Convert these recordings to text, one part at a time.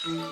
Hello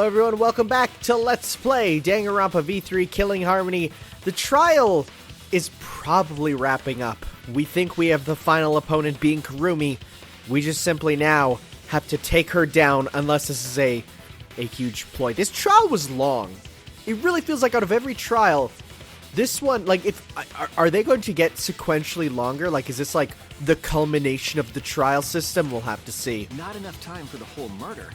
everyone, welcome back to Let's Play Danganronpa V3 Killing Harmony. The trial is probably wrapping up. We think we have the final opponent being Kurumi. We just simply now have to take her down unless this is a huge ploy. This trial was long. It really feels like out of every trial, this one, like, are they going to get sequentially longer? Like, is this like the culmination of the trial system? We'll have to see. Not enough time for the whole murder,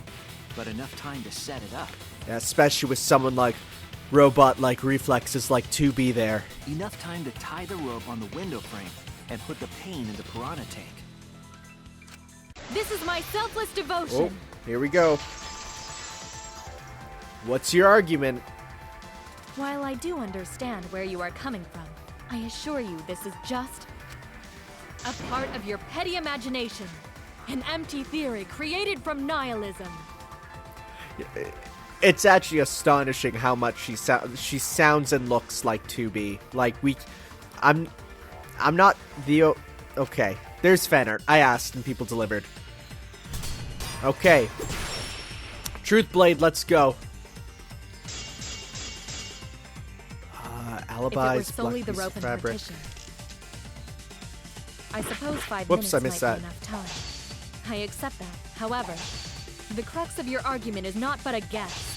but enough time to set it up. Yeah, especially with someone like robot-like reflexes like 2B there. Enough time to tie the rope on the window frame and put the pain in the piranha tank. This is my selfless devotion. Oh, here we go. What's your argument? While I do understand where you are coming from, I assure you this is just a part of your petty imagination. An empty theory created from nihilism. It's actually astonishing how much she sounds and looks like 2B. Like, I'm not the... Okay, there's fan art. I asked and people delivered. Okay. Truth Blade, let's go. Alibis, if it were solely the rope and fabric. partition, I suppose 5 Whoops, minutes I missed might that. be enough time. I accept that. However, the crux of your argument is not but a guess.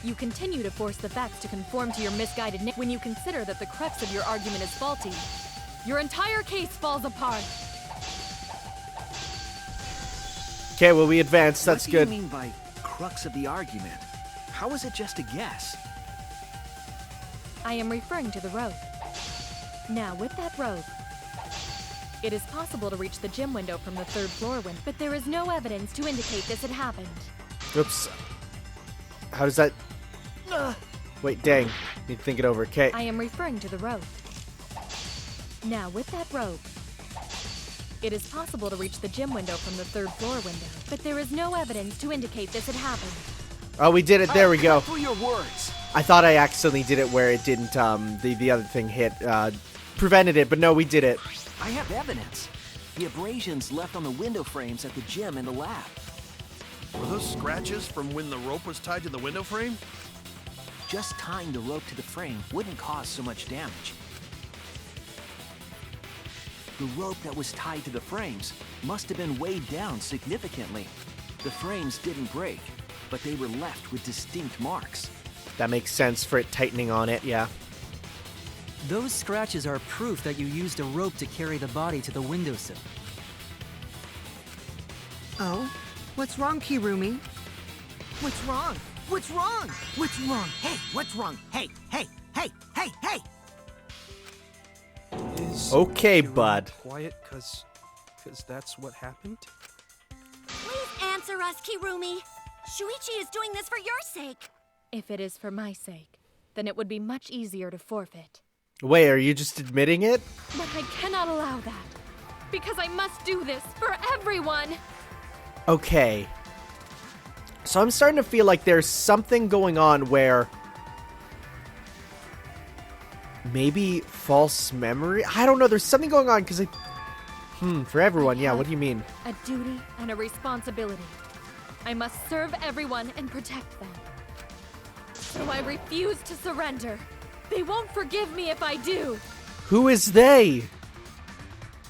You continue to force the facts to conform to your misguided when you consider that the crux of your argument is faulty. Your entire case falls apart. Okay, well, we advanced. That's good. What do you mean by crux of the argument? How is it just a guess? I am referring to the rope. Now, with that rope, it is possible to reach the gym window from the 3rd floor window, but there is no evidence to indicate this had happened. Oops. How does that... Wait, dang. Need to think it over. Okay. I am referring to the rope. Now, with that rope, it is possible to reach the gym window from the 3rd floor window, but there is no evidence to indicate this had happened. Oh, we did it. There we go. For your words. I thought I accidentally did it where it didn't, the other thing hit, prevented it, but no, we did it. I have evidence. The abrasions left on the window frames at the gym and the lab. Were those scratches from when the rope was tied to the window frame? Just tying the rope to the frame wouldn't cause so much damage. The rope that was tied to the frames must have been weighed down significantly. The frames didn't break, but they were left with distinct marks. That makes sense for it tightening on it, yeah. Those scratches are proof that you used a rope to carry the body to the windowsill. Oh? What's wrong, Kirumi? What's wrong? What's wrong? What's wrong? Hey, what's wrong? Hey, hey, hey, hey, hey! Okay, bud. Quiet, cause that's what happened? Please answer us, Kirumi. Shuichi is doing this for your sake. If it is for my sake, then it would be much easier to forfeit. Wait, are you just admitting it? But I cannot allow that, because I must do this for everyone. Okay. So I'm starting to feel like there's something going on where... Maybe false memory? I don't know, there's something going on, because for everyone, yeah, what do you mean? A duty and a responsibility. I must serve everyone and protect them. So I refuse to surrender. They won't forgive me if I do. Who is they?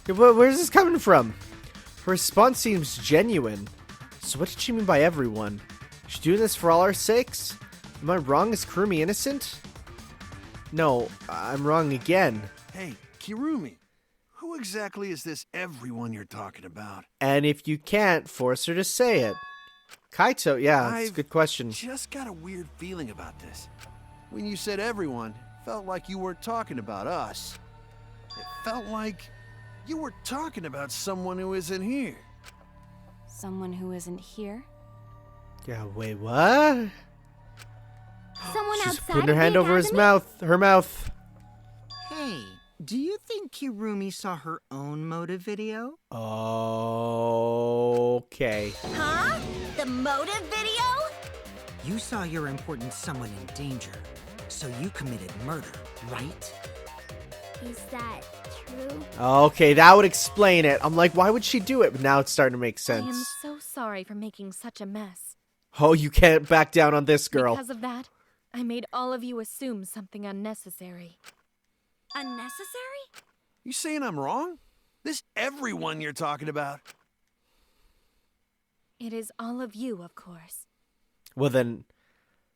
Where's this coming from? Her response seems genuine. So what did she mean by everyone? Is she doing this for all our sakes? Am I wrong? Is Kurumi innocent? No, I'm wrong again. Hey, Kirumi, who exactly is this everyone you're talking about? And if you can't, force her to say it. Kaito, yeah, that's a good question. Just got a weird feeling about this. When you said everyone, it felt like you weren't talking about us. It felt like you were talking about someone who isn't here. Someone who isn't here? Yeah, wait, what? Someone She's outside putting her of hand the over academy? her mouth. Hey, Do you think Kirumi saw her own motive video? Okay. Huh? The motive video? You saw your important someone in danger, so you committed murder, right? Is that true? Okay, that would explain it. I'm like, why would she do it? But now it's starting to make I sense. am so sorry for making such a mess. Oh, you can't back down on this, girl. Because of that, I made all of you assume something unnecessary. Unnecessary? You saying I'm wrong? This everyone you're talking about. It is all of you, of course. Well, then,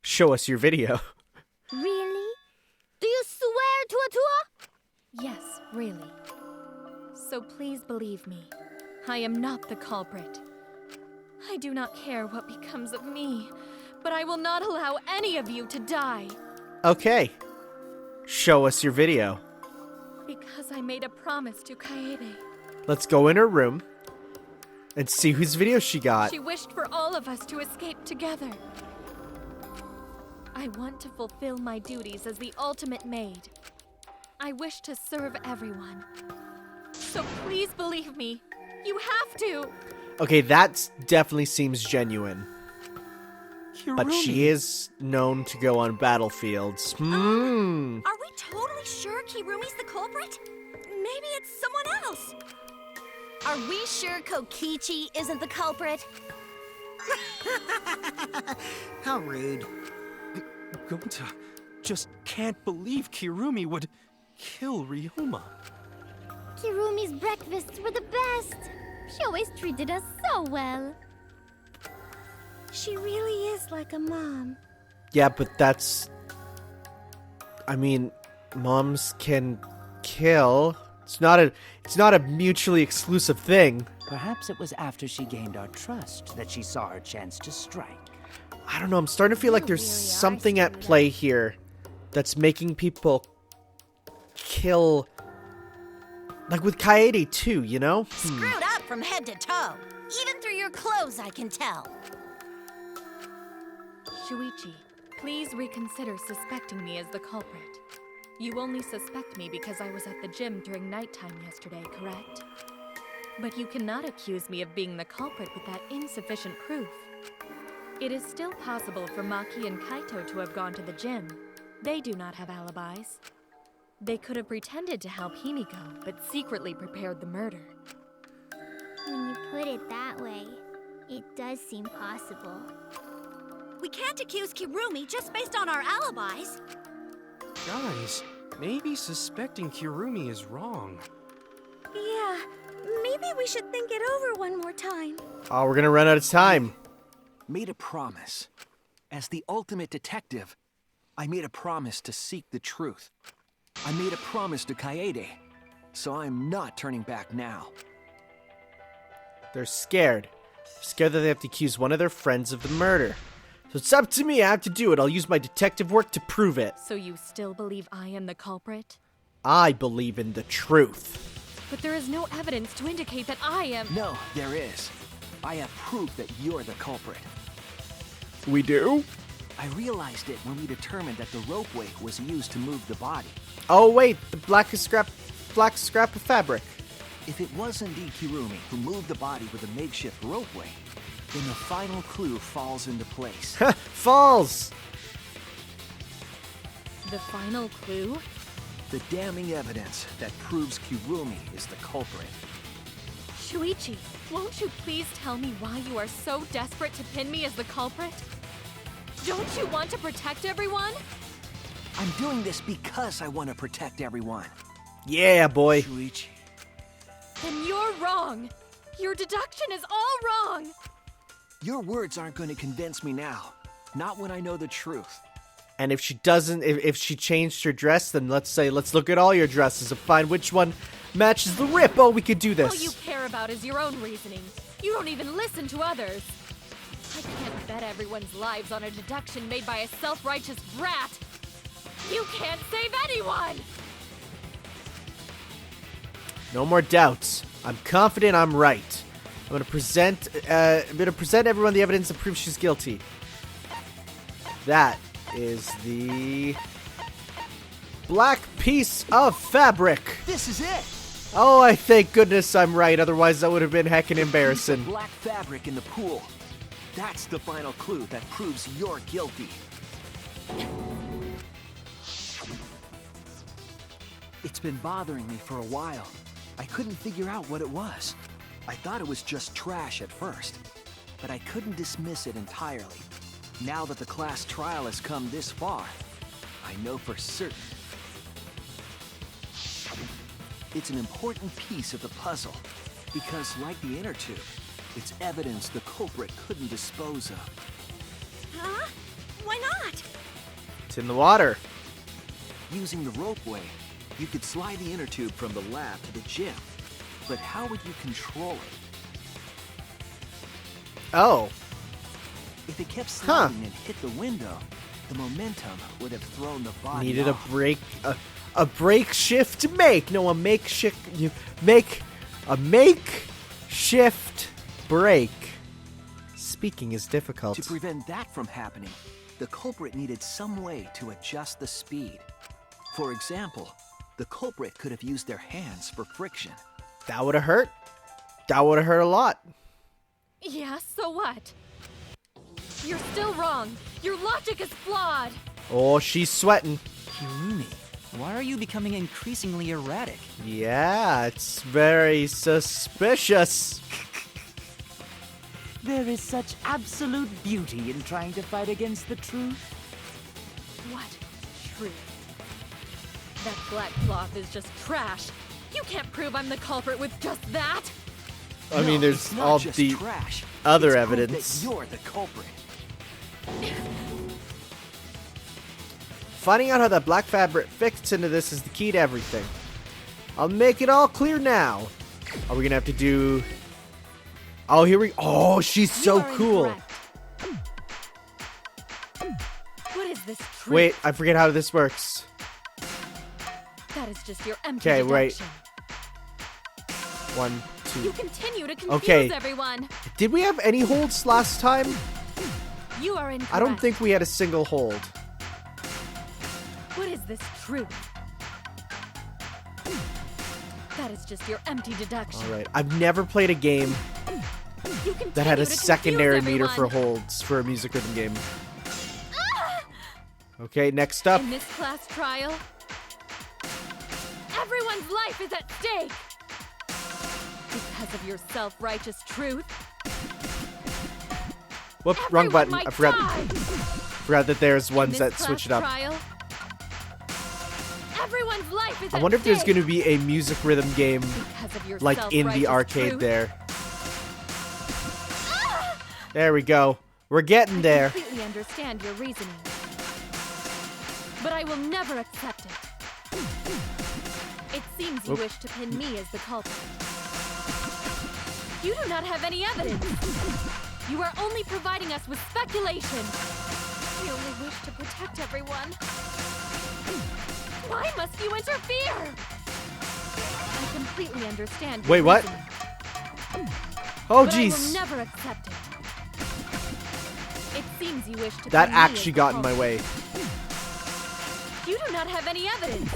show us your video. Really? Do you swear to a tour? Yes, really. So please believe me. I am not the culprit. I do not care what becomes of me, but I will not allow any of you to die. Okay. Show us your video. Because I made a promise to Kaede. Let's go in her room and see whose video she got. She wished for all of us to escape together. I want to fulfill my duties as the ultimate maid. I wish to serve everyone. So please believe me. You have to. Okay, that definitely seems genuine. But she is known to go on battlefields. Are we totally sure Kirumi's the culprit? Maybe it's someone else. Are we sure Kokichi isn't the culprit? How rude. Gonta just can't believe Kirumi would kill Ryoma. Kirumi's breakfasts were the best. She always treated us so well. She really is like a mom. Yeah, but that's... I mean, moms can kill. It's not a mutually exclusive thing. Perhaps it was after she gained our trust that she saw her chance to strike. I don't know, I'm starting to feel like there's something at play here that's making people kill... Like with Kaede too, you know? Screwed up from head to toe. Even through your clothes, I can tell. Shuichi, please reconsider suspecting me as the culprit. You only suspect me because I was at the gym during nighttime yesterday, correct? But you cannot accuse me of being the culprit with that insufficient proof. It is still possible for Maki and Kaito to have gone to the gym. They do not have alibis. They could have pretended to help Himiko, but secretly prepared the murder. When you put it that way, it does seem possible. We can't accuse Kirumi just based on our alibis. Guys, maybe suspecting Kirumi is wrong. Yeah, maybe we should think it over one more time. Oh, we're gonna run out of time. Made a promise. As the ultimate detective, I made a promise to seek the truth. I made a promise to Kaede, so I'm not turning back now. They're scared. They're scared that they have to accuse one of their friends of the murder. So it's up to me, I have to do it. I'll use my detective work to prove it. So you still believe I am the culprit? I believe in the truth. But there is no evidence to indicate that I am... No, there is. I have proof that you're the culprit. We do? I realized it when we determined that the ropeway was used to move the body. Oh wait, the black scrap of fabric. If it was indeed Kirumi who moved the body with a makeshift ropeway, then the final clue falls into place. Falls! The final clue? The damning evidence that proves Kirumi is the culprit. Shuichi, won't you please tell me why you are so desperate to pin me as the culprit? Don't you want to protect everyone? I'm doing this because I want to protect everyone. Yeah, boy. Shuichi. Then you're wrong. Your deduction is all wrong. Your words aren't going to convince me now. Not when I know the truth. And if she doesn't, if she changed her dress, then let's look at all your dresses and find which one matches the rip. Oh, we could do this. All you care about is your own reasoning. You don't even listen to others. I can't bet everyone's lives on a deduction made by a self-righteous brat. You can't save anyone! No more doubts. I'm confident I'm right. I'm gonna present everyone the evidence that proves she's guilty. That is the black piece of fabric. This is it! Oh, I thank goodness I'm right, otherwise that would have been heckin' embarrassing. Black fabric in the pool. That's the final clue that proves you're guilty. It's been bothering me for a while. I couldn't figure out what it was. I thought it was just trash at first, but I couldn't dismiss it entirely. Now that the class trial has come this far, I know for certain. It's an important piece of the puzzle, because like the inner tube, it's evidence the culprit couldn't dispose of. Huh? Why not? It's in the water. Using the ropeway, you could slide the inner tube from the lab to the gym. But how would you control it? Oh. If it kept sliding and hit the window, the momentum would have thrown the body Needed off. a brake shift make. No, a makeshift. You make a makeshift brake. Speaking is difficult. To prevent that from happening, the culprit needed some way to adjust the speed. For example, the culprit could have used their hands for friction. That would have hurt. That would have hurt a lot. Yeah, so what? You're still wrong. Your logic is flawed. Oh, she's sweating. Kirumi, why are you becoming increasingly erratic? Yeah, it's very suspicious. There is such absolute beauty in trying to fight against the truth. What truth? That black cloth is just trash. You can't prove I'm the culprit with just that. I mean, there's it's not all just the trash. other It's evidence. proof that you're the culprit. Finding out how that black fabric fits into this is the key to everything. I'll make it all clear now. Are we gonna have to do... Oh, here we... Oh, she's so You are cool. incorrect. What is this truth? Wait, I forget how this works. That is just your empty Okay, wait. deduction. 1, 2... You continue to confuse Okay. everyone. Did we have any holds last time? You are incorrect. I don't think we had a single hold. What is this truth? That is just your empty deduction. Alright, I've never played a game You continue that had a to confuse secondary meter for everyone. holds for a music rhythm game. Okay, next up. In this class trial, everyone's life is at stake. Because of your self-righteous truth. Whoop, wrong button. Everyone I forgot. might die. Forgot that there's In ones this that class switch it up. Trial, everyone's life is I at wonder if there's stake. going to be a music rhythm game Because of your like in the self-righteous arcade truth. there. There we go. We're getting there. I completely understand your reasoning. But I will never accept it. It seems you Oop. wish to pin me as the culprit. You do not have any evidence. You are only providing us with speculation. We only wish to protect everyone. Why must you interfere? I completely understand your Wait, what? reasoning, Oh, but I will jeez. never accept it. It seems you wish to That pin me as actually the got in my culprit. way. You do not have any evidence.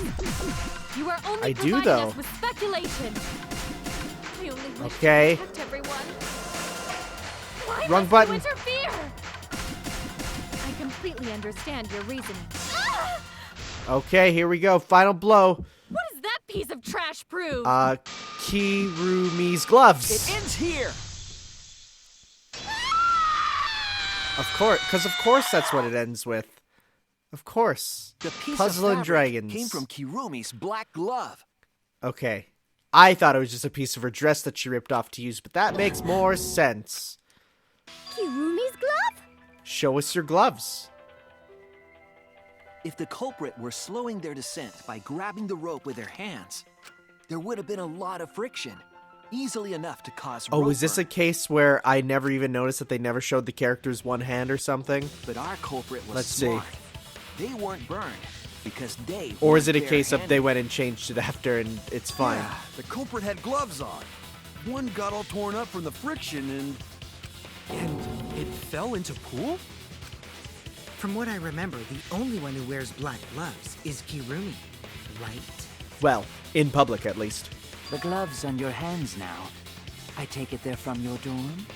You are only I do, providing though. us with speculation. We only wish Okay. to protect everyone. Why Wrong must button. you interfere? I completely understand your reasoning. Okay, here we go. Final blow. What does that piece of trash prove? Kirumi's gloves. It ends here. Of course, because of course that's what it ends with. Of course. The piece Puzzle of and fabric Dragons. came from Kirumi's black glove. Okay. I thought it was just a piece of her dress that she ripped off to use, but that makes more sense. Kirumi's glove? Show us your gloves. If the culprit were slowing their descent by grabbing the rope with their hands, there would have been a lot of friction, easily enough to cause Oh, rope is this a burn. case where I never even noticed that they never showed the character's one hand or something? But our culprit was Let's see. smart. They weren't burned because they Or is it a weren't case of they barehanded. went and changed it after and it's fine? Yeah, the culprit had gloves on. One got all torn up from the friction and... And it fell into pool? From what I remember, the only one who wears black gloves is Kirumi. right? Well, in public at least. The gloves on your hands now. I take it they're from your dorm?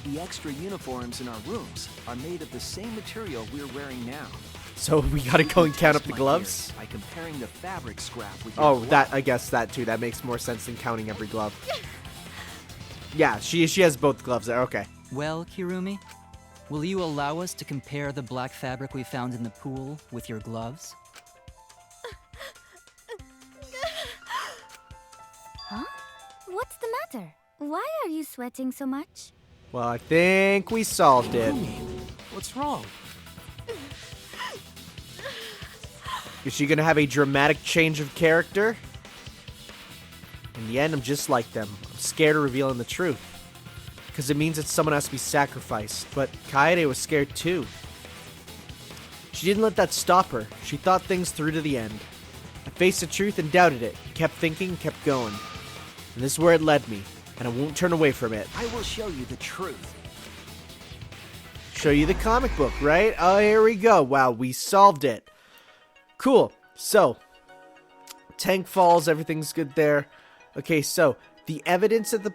The extra uniforms in our rooms are made of the same material we're wearing now. So we gotta go and count up the Test my gloves? theory by comparing the fabric scrap with your Oh, glove. that, I guess that too. That makes more sense than counting every glove. Yeah, she has both gloves there. Okay. Well, Kirumi, will you allow us to compare the black fabric we found in the pool with your gloves? Huh? What's the matter? Why are you sweating so much? Well, I think we solved it. What's wrong? Is she gonna have a dramatic change of character? In the end, I'm just like them. I'm scared of revealing the truth. Because it means that someone has to be sacrificed. But Kaede was scared too. She didn't let that stop her. She thought things through to the end. I faced the truth and doubted it. Kept thinking, kept going. And this is where it led me. And I won't turn away from it. I will show you the truth. Show you the comic book, right? Oh, here we go. Wow, we solved it. Cool. So, tank falls, everything's good there. Okay, so the evidence of the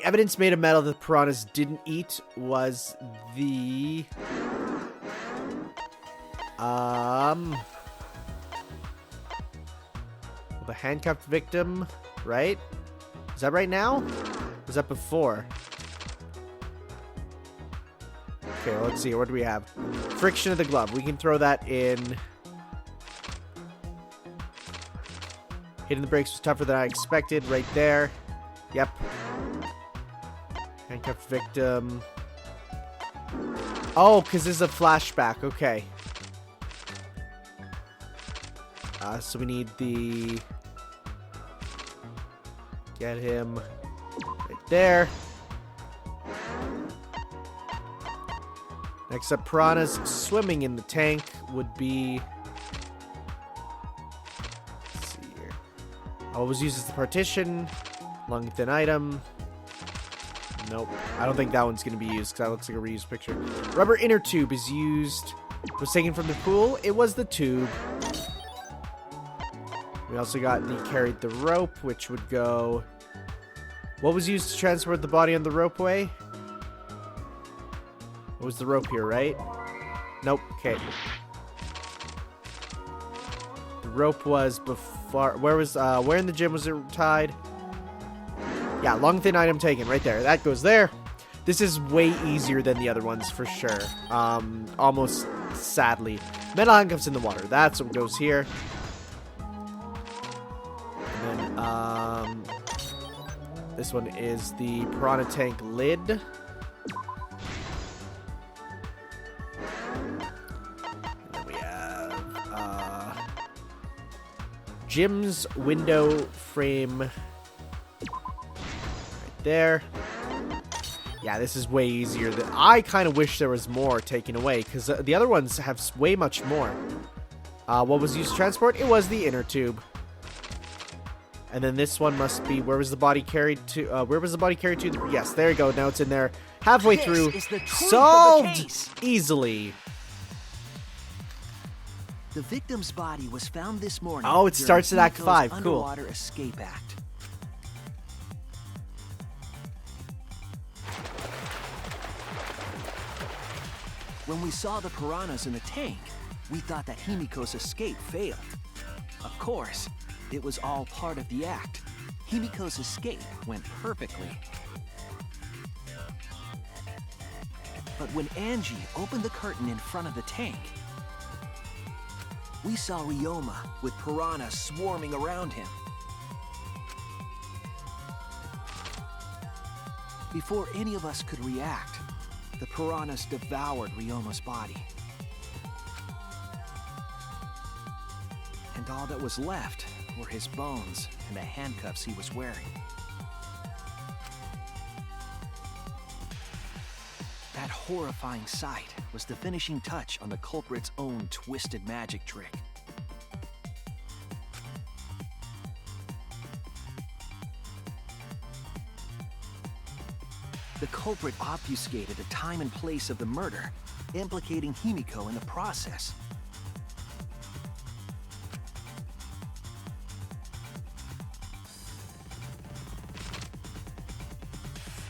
evidence made of metal that the piranhas didn't eat was the the handcuffed victim, right? Is that right now? Or was that before? Okay, well, let's see. What do we have? Friction of the glove. We can throw that in. Hitting the brakes was tougher than I expected. Right there. Yep. Handcuffed victim. Oh, because this is a flashback. Okay. So we need the... Get him right there. Next up, piranhas swimming in the tank would be... Let's see here. What was used as the partition. Long thin item. Nope. I don't think that one's going to be used because that looks like a reused picture. Rubber inner tube is used. Was taken from the pool. It was the tube. We also got the carried the rope, which would go... What was used to transport the body on the ropeway? What was the rope here, right? Nope. Okay. The rope was before... Where in the gym was it tied? Yeah, long thin item taken right there. That goes there. This is way easier than the other ones for sure. Almost sadly. Metal handcuffs in the water. That's what goes here. And then, this one is the piranha tank lid. And then we have, Jim's window frame right there. Yeah, this is way easier. I kind of wish there was more taken away, because the other ones have way much more. What was used to transport? It was the inner tube. And then this one must be, where was the body carried to? Where was the body carried to? Yes, there you go. Now it's in there. Halfway through. This is the truth Solved of the case. easily. The victim's body was found this morning. Oh, it during starts at Act Himiko's 5. Cool. Underwater Escape Act. When we saw the piranhas in the tank, we thought that Himiko's escape failed. Of course, it was all part of the act. Himiko's escape went perfectly. But when Angie opened the curtain in front of the tank, we saw Ryoma with piranhas swarming around him. Before any of us could react, the piranhas devoured Ryoma's body. And all that was left were his bones and the handcuffs he was wearing. That horrifying sight was the finishing touch on the culprit's own twisted magic trick. The culprit obfuscated the time and place of the murder, implicating Himiko in the process.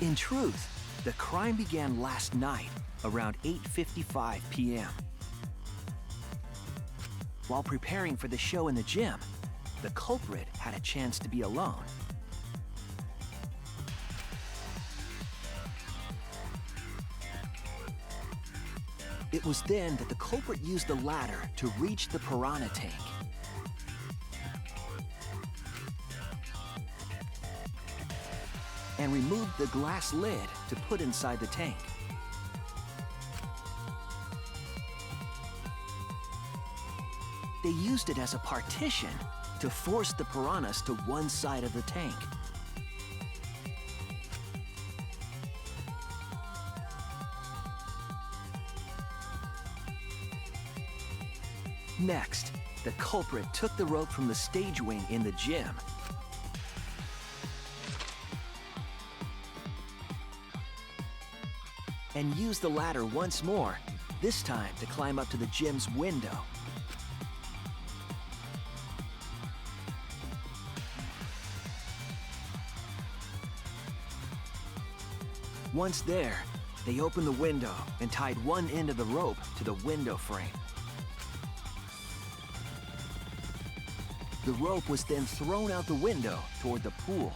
In truth, the crime began last night, around 8:55 p.m. While preparing for the show in the gym, the culprit had a chance to be alone. It was then that the culprit used the ladder to reach the piranha tank. And removed the glass lid to put inside the tank. They used it as a partition to force the piranhas to one side of the tank. Next, the culprit took the rope from the stage wing in the gym and used the ladder once more, this time to climb up to the gym's window. Once there, they opened the window and tied one end of the rope to the window frame. The rope was then thrown out the window toward the pool.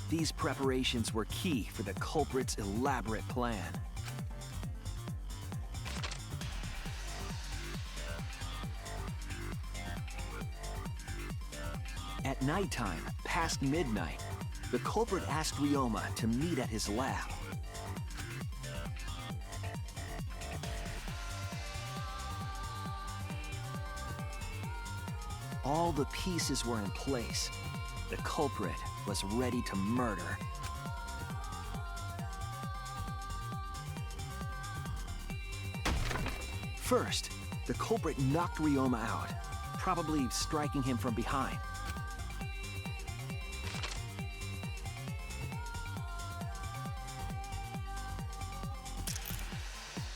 These preparations were key for the culprit's elaborate plan. At nighttime, past midnight, the culprit asked Ryoma to meet at his lab. All the pieces were in place. The culprit was ready to murder. First, the culprit knocked Ryoma out, probably striking him from behind.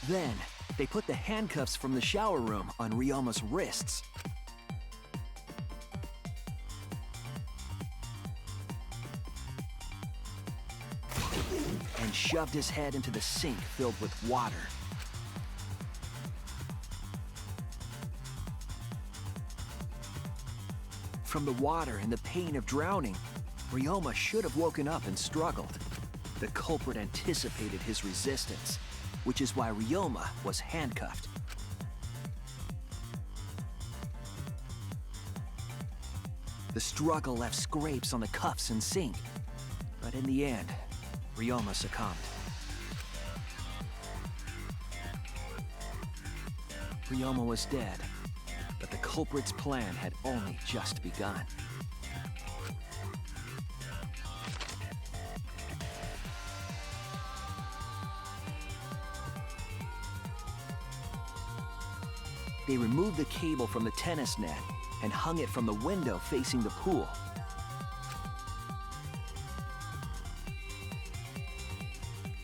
Then, they put the handcuffs from the shower room on Ryoma's wrists. And shoved his head into the sink filled with water. From the water and the pain of drowning, Ryoma should have woken up and struggled. The culprit anticipated his resistance, which is why Ryoma was handcuffed. The struggle left scrapes on the cuffs and sink, but in the end, Ryoma succumbed. Ryoma was dead, but the culprit's plan had only just begun. They removed the cable from the tennis net and hung it from the window facing the pool.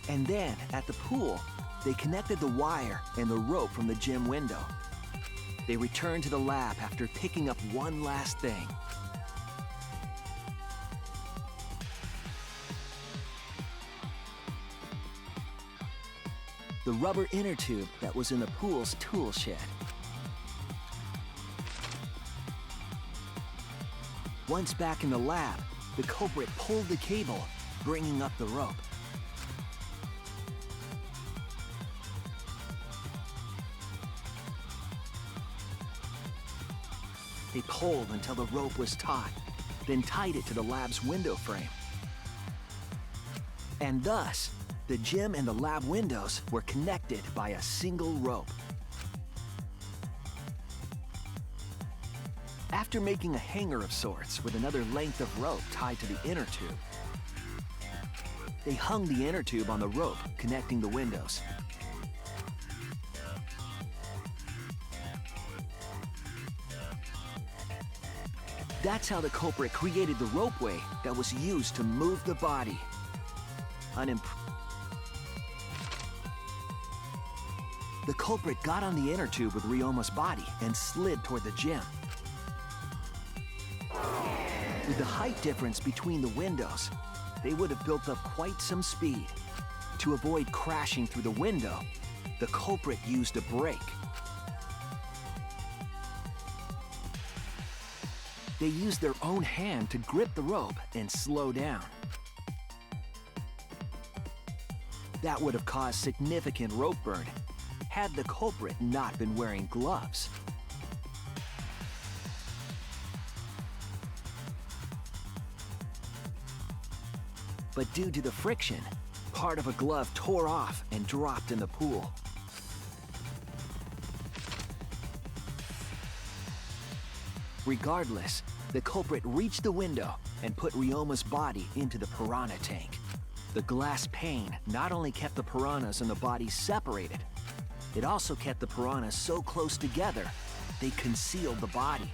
And then, at the pool, they connected the wire and the rope from the gym window. They returned to the lab after picking up one last thing. The rubber inner tube that was in the pool's tool shed. Once back in the lab, the culprit pulled the cable, bringing up the rope. They pulled until the rope was taut, then tied it to the lab's window frame. And thus, the gym and the lab windows were connected by a single rope. After making a hanger of sorts with another length of rope tied to the inner tube, they hung the inner tube on the rope connecting the windows. That's how the culprit created the ropeway that was used to move the body. The culprit got on the inner tube with Ryoma's body and slid toward the gym. With the height difference between the windows, they would have built up quite some speed. To avoid crashing through the window, the culprit used a brake. They used their own hand to grip the rope and slow down. That would have caused significant rope burn had the culprit not been wearing gloves. But due to the friction, part of a glove tore off and dropped in the pool. Regardless, the culprit reached the window and put Ryoma's body into the piranha tank. The glass pane not only kept the piranhas and the body separated, it also kept the piranhas so close together, they concealed the body.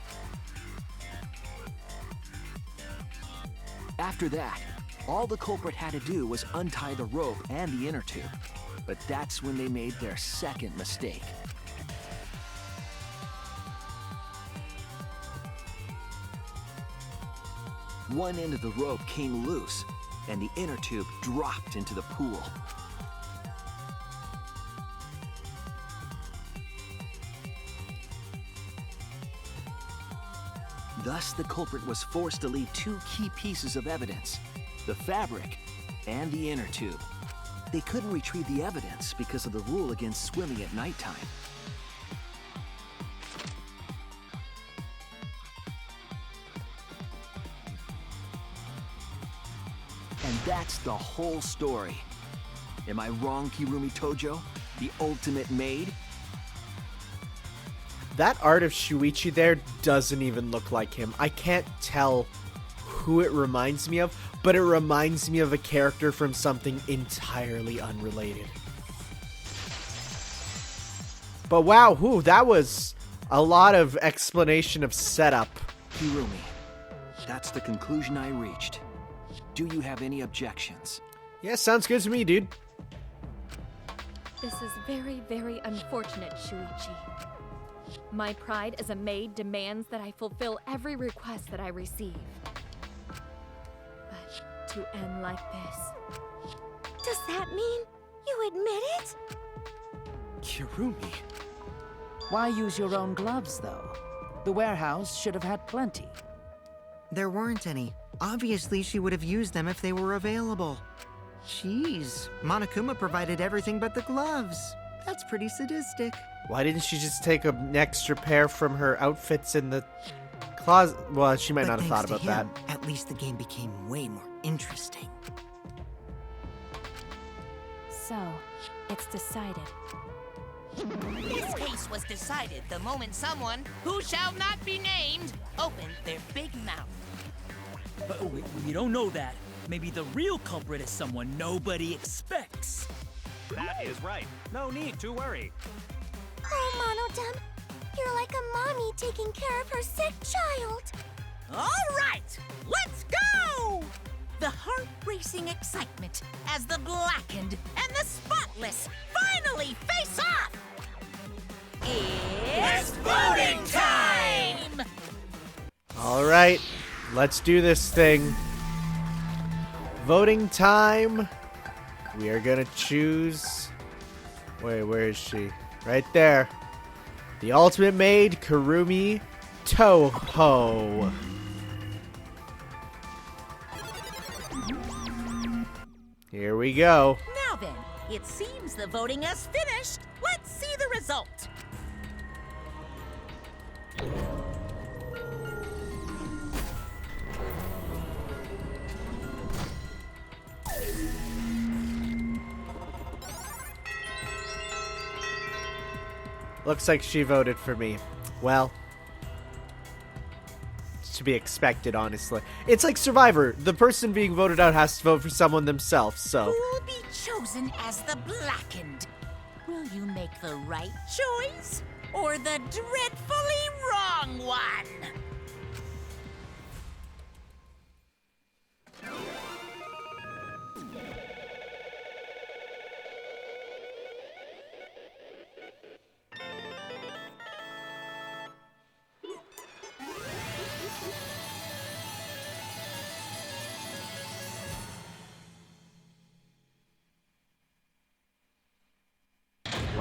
After that, all the culprit had to do was untie the rope and the inner tube. But that's when they made their second mistake. One end of the rope came loose, and the inner tube dropped into the pool. Thus, the culprit was forced to leave two key pieces of evidence: the fabric and the inner tube. They couldn't retrieve the evidence because of the rule against swimming at nighttime. And that's the whole story. Am I wrong, Kirumi Tojo? The ultimate maid? That art of Shuichi there doesn't even look like him. I can't tell who it reminds me of, but it reminds me of a character from something entirely unrelated. But wow, that was a lot of explanation of setup. Kirumi, that's the conclusion I reached. Do you have any objections? Yeah, sounds good to me, dude. This is very, very unfortunate, Shuichi. My pride as a maid demands that I fulfill every request that I receive. But to end like this... Does that mean you admit it? Kirumi. Why use your own gloves, though? The warehouse should have had plenty. There weren't any. Obviously, she would have used them if they were available. Jeez, Monokuma provided everything but the gloves. That's pretty sadistic. Why didn't she just take an extra pair from her outfits in the closet? Well, she might not have thought about that. At least the game became way more interesting. So, it's decided. This case was decided the moment someone, who shall not be named, opened their big mouth. But we don't know that. Maybe the real culprit is someone nobody expects. That is right. No need to worry. Oh, Monodam, you're like a mommy taking care of her sick child. All right, let's go! The heart-racing excitement as the blackened and the spotless finally face off! It's voting time! All right, let's do this thing. Voting time. We are gonna choose... Wait, where is she? Right there. The ultimate maid, Kirumi Toho. Here we go. Now then, it seems the voting has finished. Let's see the result. Looks like she voted for me. Well, it's to be expected, honestly. It's like Survivor. The person being voted out has to vote for someone themselves, so... Who'll be chosen as the blackened? Will you make the right choice or the dreadfully wrong one?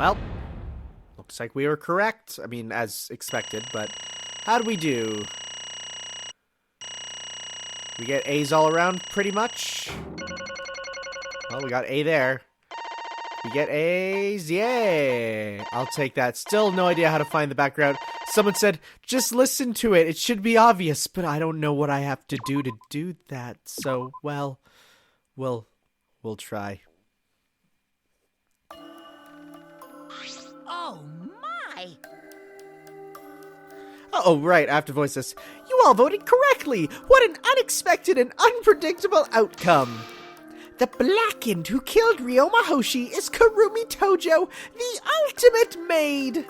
Well, looks like we were correct. I mean, as expected, but how'd we do? We get A's all around, pretty much. Well, we got A there. We get A's, yay! I'll take that. Still no idea how to find the background. Someone said, just listen to it. It should be obvious, but I don't know what I have to do that. So, well, we'll try. Oh, my! Oh, right, I have to voice this. You all voted correctly! What an unexpected and unpredictable outcome! The Blackened who killed Ryoma Hoshi is Kurumi Tojo, the ultimate maid!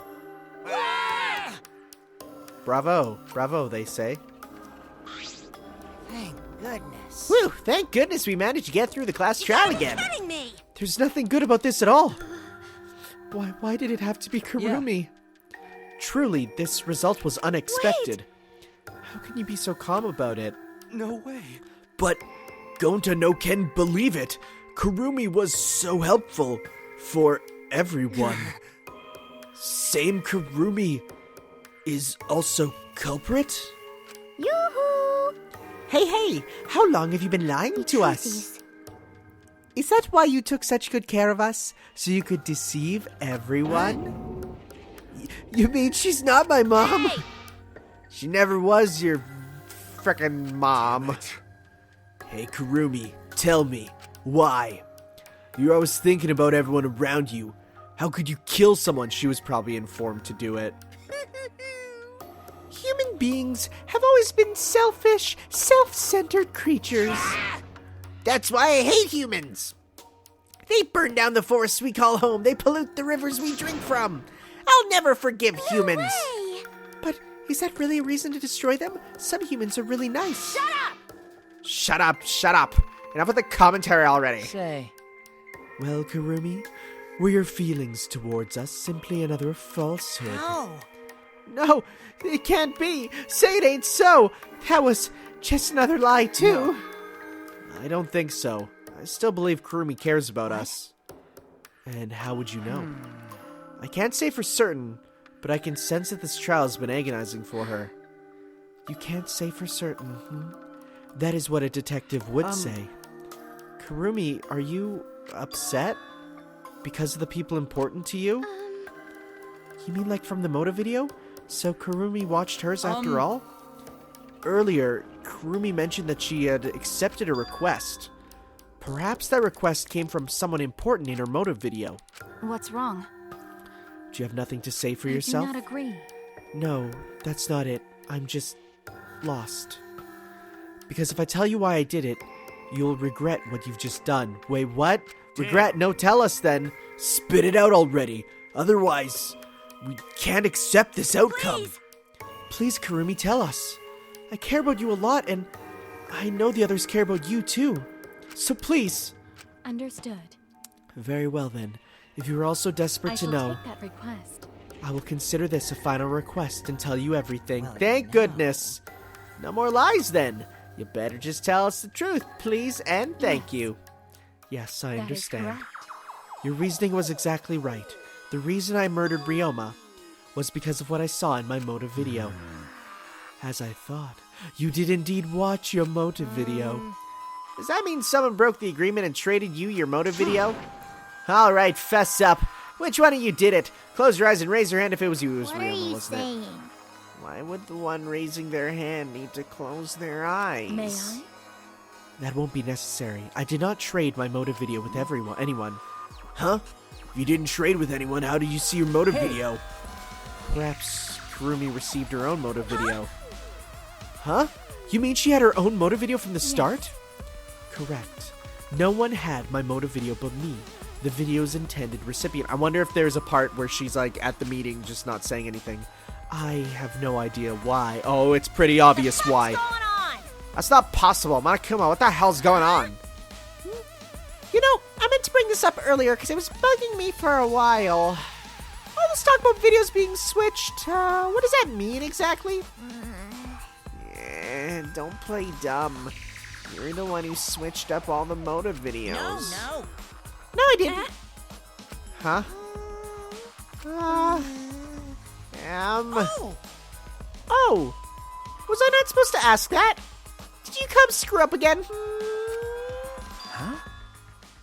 Bravo, they say. Thank goodness. Whew, thank goodness we managed to get through the class trial again. You're kidding me! There's nothing good about this at all. Why did it have to be Kurumi? Yeah. Truly, this result was unexpected. Wait. How can you be so calm about it? No way. But Gonta no Ken believe it. Kurumi was so helpful for everyone. Same Kurumi is also culprit? Yoo-hoo! Hey, how long have you been lying to us? Is that why you took such good care of us? So you could deceive everyone? You mean she's not my mom? Hey! She never was your frickin' mom. Hey, Kurumi, tell me, why? You're always thinking about everyone around you. How could you kill someone? She was probably informed to do it. Human beings have always been selfish, self-centered creatures. That's why I hate humans. They burn down the forests we call home. They pollute the rivers we drink from. I'll never forgive humans. Way. But is that really a reason to destroy them? Some humans are really nice. Shut up! Shut up. Enough with the commentary already. Say. Well, Kurumi, were your feelings towards us simply another falsehood? No, it can't be. Say it ain't so. That was just another lie, too. No. I don't think so. I still believe Kurumi cares about us. And how would you know? I can't say for certain, but I can sense that this trial has been agonizing for her. You can't say for certain, That is what a detective would say. Kurumi, are you upset? Because of the people important to you? You mean like from the motive video? So Kurumi watched hers after all? Earlier, Kurumi mentioned that she had accepted a request. Perhaps that request came from someone important in her motive video. What's wrong? Do you have nothing to say for yourself? I do not agree. No, that's not it. I'm just lost. Because if I tell you why I did it, you'll regret what you've just done. Wait, what? Regret? No, tell us then. Spit it out already. Otherwise, we can't accept this outcome. Please, Kurumi, tell us. I care about you a lot, and I know the others care about you too. So please. Understood. Very well then. If you are also desperate to know, take that request. I will consider this a final request and tell you everything. Thank goodness. No more lies then. You better just tell us the truth, please, and thank you. Yes, I understand. Is correct. Your reasoning was exactly right. The reason I murdered Ryoma was because of what I saw in my motive video. As I thought, you did indeed watch your motive video. Does that mean someone broke the agreement and traded you your motive video? All right, fess up. Which one of you did it? Close your eyes and raise your hand if it was you. It was Ryoma, wasn't it? Why would the one raising their hand need to close their eyes? May I? That won't be necessary. I did not trade my motive video with anyone. Huh? If you didn't trade with anyone, how did you see your motive video? Perhaps Kurumi received her own motive video. Huh? You mean she had her own motive video from the start? Correct. No one had my motive video but me, the video's intended recipient. I wonder if there's a part where she's like at the meeting just not saying anything. I have no idea why. Oh, it's pretty obvious why. What's going on? That's not possible. Monokuma, what the hell's going on? You know, I meant to bring this up earlier because it was bugging me for a while. All this talk about videos being switched, what does that mean exactly? Yeah, don't play dumb. You're the one who switched up all the motive videos. No. No, I didn't. Huh? Oh! Was I not supposed to ask that? Did you come screw up again? Huh?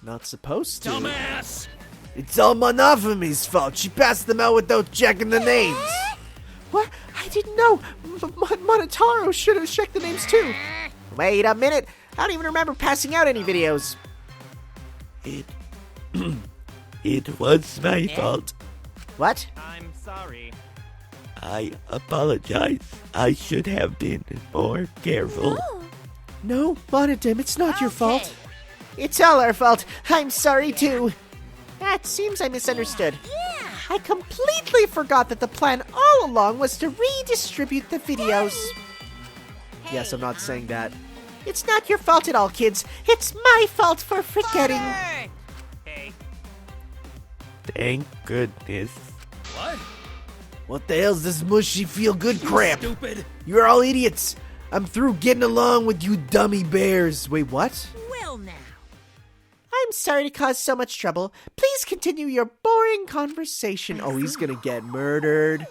Not supposed to. Dumbass! It's all Monofumi's fault. She passed them out without checking the names. What? I didn't know. Monotaro should have checked the names too. Wait a minute. I don't even remember passing out any videos. It was my fault. What? I'm sorry. I apologize. I should have been more careful. No, Monodim, it's not your fault. It's all our fault. I'm sorry too. It seems I misunderstood. Yeah. I completely forgot that the plan all along was to redistribute the videos. Yes, I'm not saying that. It's not your fault at all, kids. It's my fault for forgetting. Hey. Thank goodness. What? What the hell's this mushy feel-good crap? Stupid. You're all idiots. I'm through getting along with you dummy bears. Wait, what? Well now. I'm sorry to cause so much trouble. Please continue your boring conversation. Oh, he's gonna get murdered.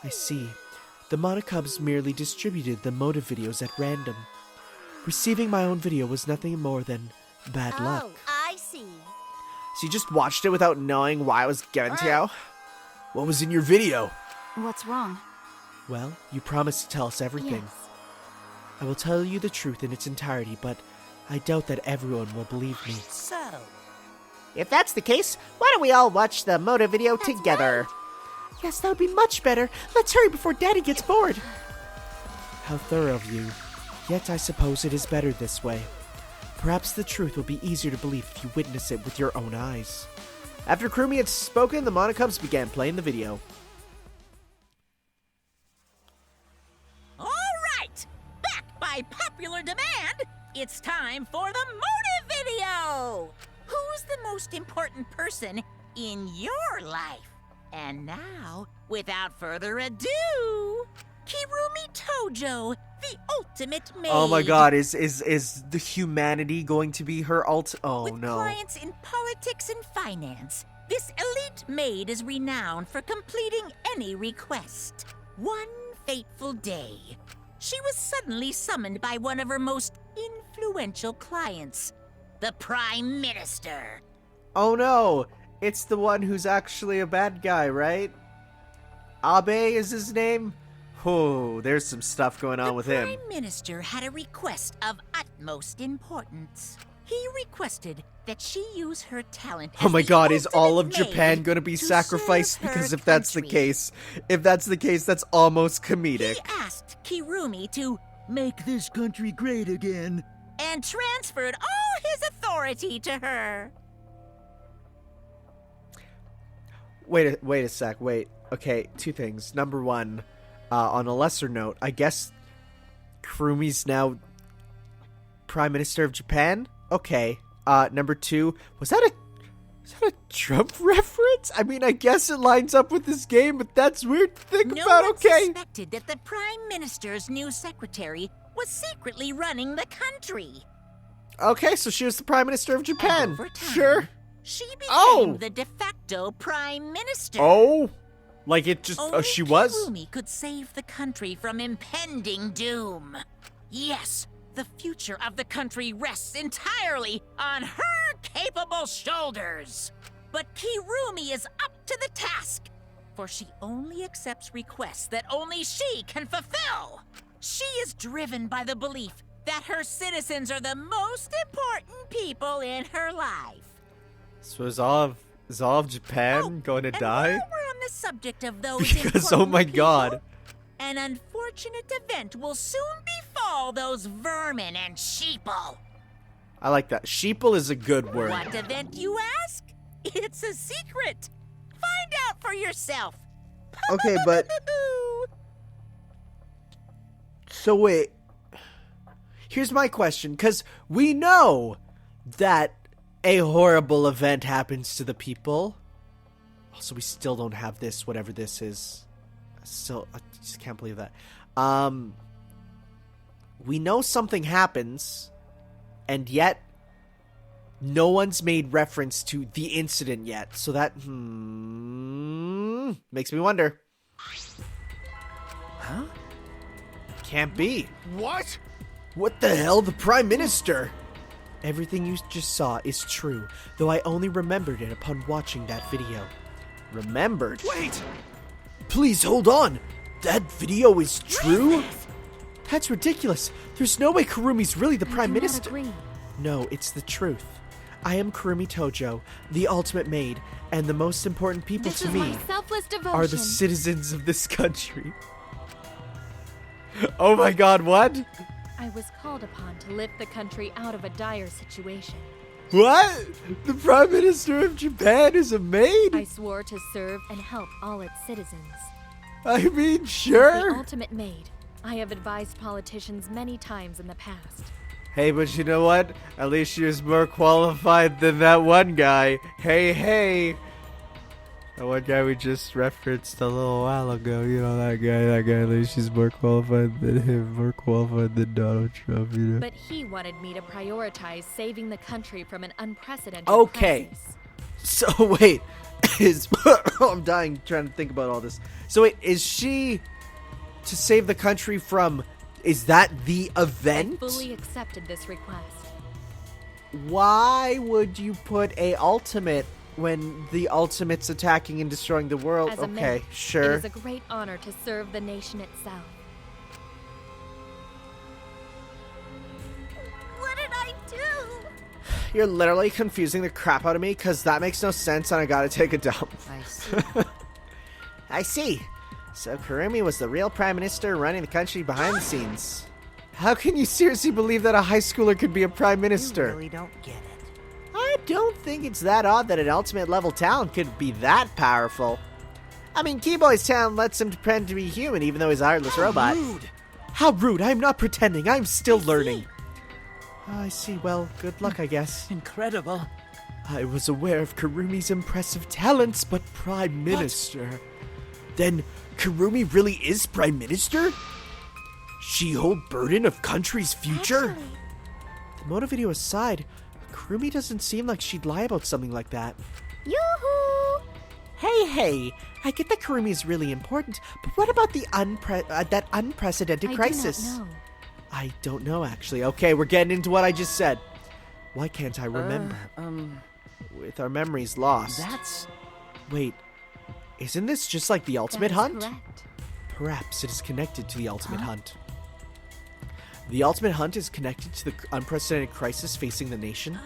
I see. The Monocubs merely distributed the motive videos at random. Receiving my own video was nothing more than bad luck. Oh, I see. So you just watched it without knowing why it was given to you? What was in your video? What's wrong? Well, you promised to tell us everything. I will tell you the truth in its entirety, but I doubt that everyone will believe me. So, If that's the case, why don't we all watch the motive video together? Yes, that would be much better. Let's hurry before Daddy gets bored. How thorough of you. Yet I suppose it is better this way. Perhaps the truth will be easier to believe if you witness it with your own eyes. After Kurumi had spoken, the Monocubs began playing the video. all right. Back by popular demand, it's time for the motive video. Who's the most important person in your life? And now, without further ado, Kirumi Tojo, the ultimate maid. Oh my god, is the humanity going to be her Oh With no. clients in politics and finance, this elite maid is renowned for completing any request. One fateful day, she was suddenly summoned by one of her most influential clients, the Prime Minister. Oh no, it's the one who's actually a bad guy, right? Abe is his name? Oh, there's some stuff going on with him. The Prime Minister had a request of utmost importance. He requested that she use her talent Oh as my the god, is all of ultimate Japan maid gonna be to sacrificed? serve her Because if that's the country. case, that's almost comedic. He asked Kirumi to Make this country great again. and transferred all his authority to her. Wait a sec, wait. Okay, two things. Number one, on a lesser note, I guess Kurumi's now Prime Minister of Japan? Okay. Number two, was that a Trump reference? I mean, I guess it lines up with this game, but that's weird to think No about, one okay. suspected that the Prime Minister's new secretary was secretly running the country. Okay, so she was the Prime Minister of Japan. Over time, Sure. She became Oh! the de facto Prime Minister. Oh? Like it just, Only she was? Kirumi could save the country from impending doom. Yes, the future of the country rests entirely on her capable shoulders. But Kirumi is up to the task, for she only accepts requests that only she can fulfill. She is driven by the belief that her citizens are the most important people in her life. So is all of Japan going to And die? while we're on the subject of those Because, oh important my people, god. an unfortunate event will soon befall those vermin and sheeple. I like that. Sheeple is a good word. What event, you ask? It's a secret. Find out for yourself. Okay, but... So wait. Here's my question, because we know that a horrible event happens to the people. Also, we still don't have this, whatever this is. I just can't believe that. We know something happens, and yet No one's made reference to the incident yet, so that makes me wonder. Huh? Can't be. What? What the hell? The Prime Minister? Everything you just saw is true, though I only remembered it upon watching that video. Remembered? Wait! Please hold on! That video is true? That's ridiculous. There's no way Kurumi's really the Prime Minister. Agree. No, it's the truth. I am Kurumi Tojo, the ultimate maid, and the most important people This to is me my selfless devotion. are the citizens of this country. Oh my god, what? I was called upon to lift the country out of a dire situation. What? The Prime Minister of Japan is a maid? I swore to serve and help all its citizens. I mean, As sure. the ultimate maid, I have advised politicians many times in the past. Hey, but you know what? At least she was more qualified than that one guy. Hey. That one guy we just referenced a little while ago. You know, that guy, at least she's more qualified than him, more qualified than Donald Trump, you know? But he wanted me to prioritize saving the country from an unprecedented Okay. crisis. So, wait. I'm dying trying to think about all this. So, wait, is she to save the country from... Is that the event? I fully accepted this request. Why would you put a ultimate when the ultimate's attacking and destroying the world? As a Okay, maid, sure. It is a great honor to serve the nation itself. What did I do? You're literally confusing the crap out of me because that makes no sense and I gotta take a dump. I see. I see. So Kurumi was the real prime minister running the country behind the scenes. How can you seriously believe that a high schooler could be a prime minister? You really don't get it. I don't think it's that odd that an ultimate level talent could be that powerful. I mean, Keyboy's talent lets him pretend to be human even though he's a heartless robot. Rude. How rude! I'm not pretending, I'm still learning. I see. Well, good luck, I guess. Incredible. I was aware of Kurumi's impressive talents, but Prime Minister... Then, Kurumi really is Prime Minister? She hold burden of country's future? Actually, The moto video aside, Kurumi doesn't seem like she'd lie about something like that. Yoo-hoo! Hey, I get that Kurumi is really important, but what about the that unprecedented crisis? I do not know. I don't know, actually. Okay, we're getting into what I just said. Why can't I remember? With our memories lost. That's... Wait, isn't this just like the Ultimate That is Hunt? correct. Perhaps it is connected to the Ultimate Hunt. The Ultimate Hunt is connected to the unprecedented crisis facing the nation?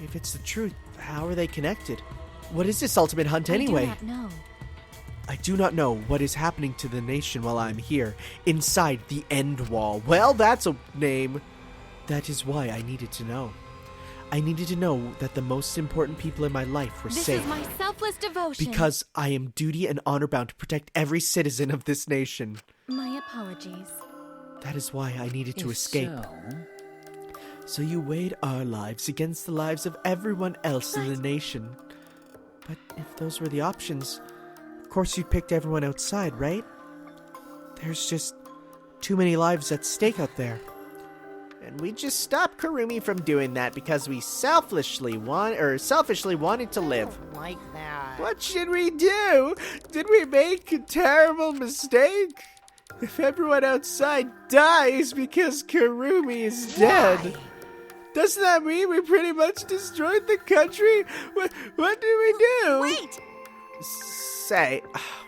If it's the truth, how are they connected? What is this Ultimate Hunt anyway? I do not know. I do not know what is happening to the nation while I'm here, inside the End Wall. Well, that's a name. That is why I needed to know. I needed to know that the most important people in my life were This safe. is my selfless devotion. Because I am duty and honor bound to protect every citizen of this nation. My apologies. That is why I needed to escape. So... So you weighed our lives against the lives of everyone else in the nation. But if those were the options, of course you picked everyone outside, right? There's just too many lives at stake out there. And we just stopped Kurumi from doing that because we selfishly wanted to live. Like that. What should we do? Did we make a terrible mistake? If everyone outside dies because Kurumi is dead, doesn't that mean we pretty much destroyed the country? What do we do? wait! Say,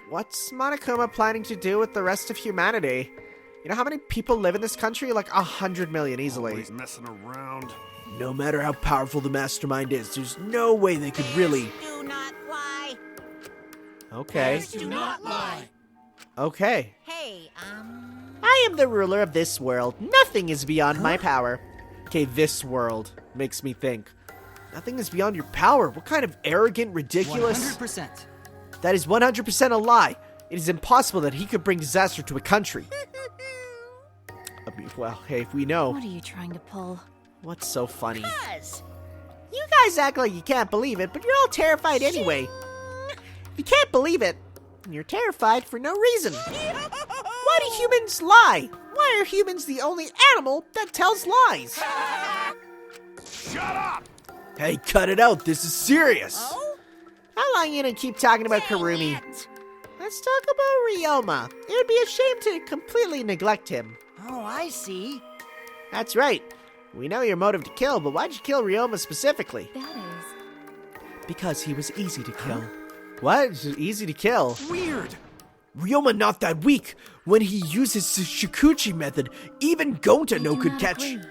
what's Monokuma planning to do with the rest of humanity? You know how many people live in this country? Like 100 million easily. Always messing around. No matter how powerful the mastermind is, there's no way they could really... Do not lie. Okay. Do not lie. Okay. Hey, I am the ruler of this world. Nothing is beyond my power. Okay, this world makes me think. Nothing is beyond your power. What kind of arrogant, ridiculous... 100%. That is 100% a lie. It is impossible that he could bring disaster to a country. I mean, well, hey, if we know... What are you trying to pull? What's so funny? Buzz. You guys act like you can't believe it, but you're all terrified anyway. If you can't believe it, then you're terrified for no reason. Why do humans lie? Why are humans the only animal that tells lies? Shut up! Hey, cut it out. This is serious. Oh? How long you gonna keep talking about Karumi? Let's talk about Ryoma. It would be a shame to completely neglect him. Oh, I see. That's right. We know your motive to kill, but why'd you kill Ryoma specifically? That is... Because he was easy to kill. What? Easy to kill? Weird. Ryoma not that weak. When he uses the Shikuchi method, even Gonta no could catch. Agree.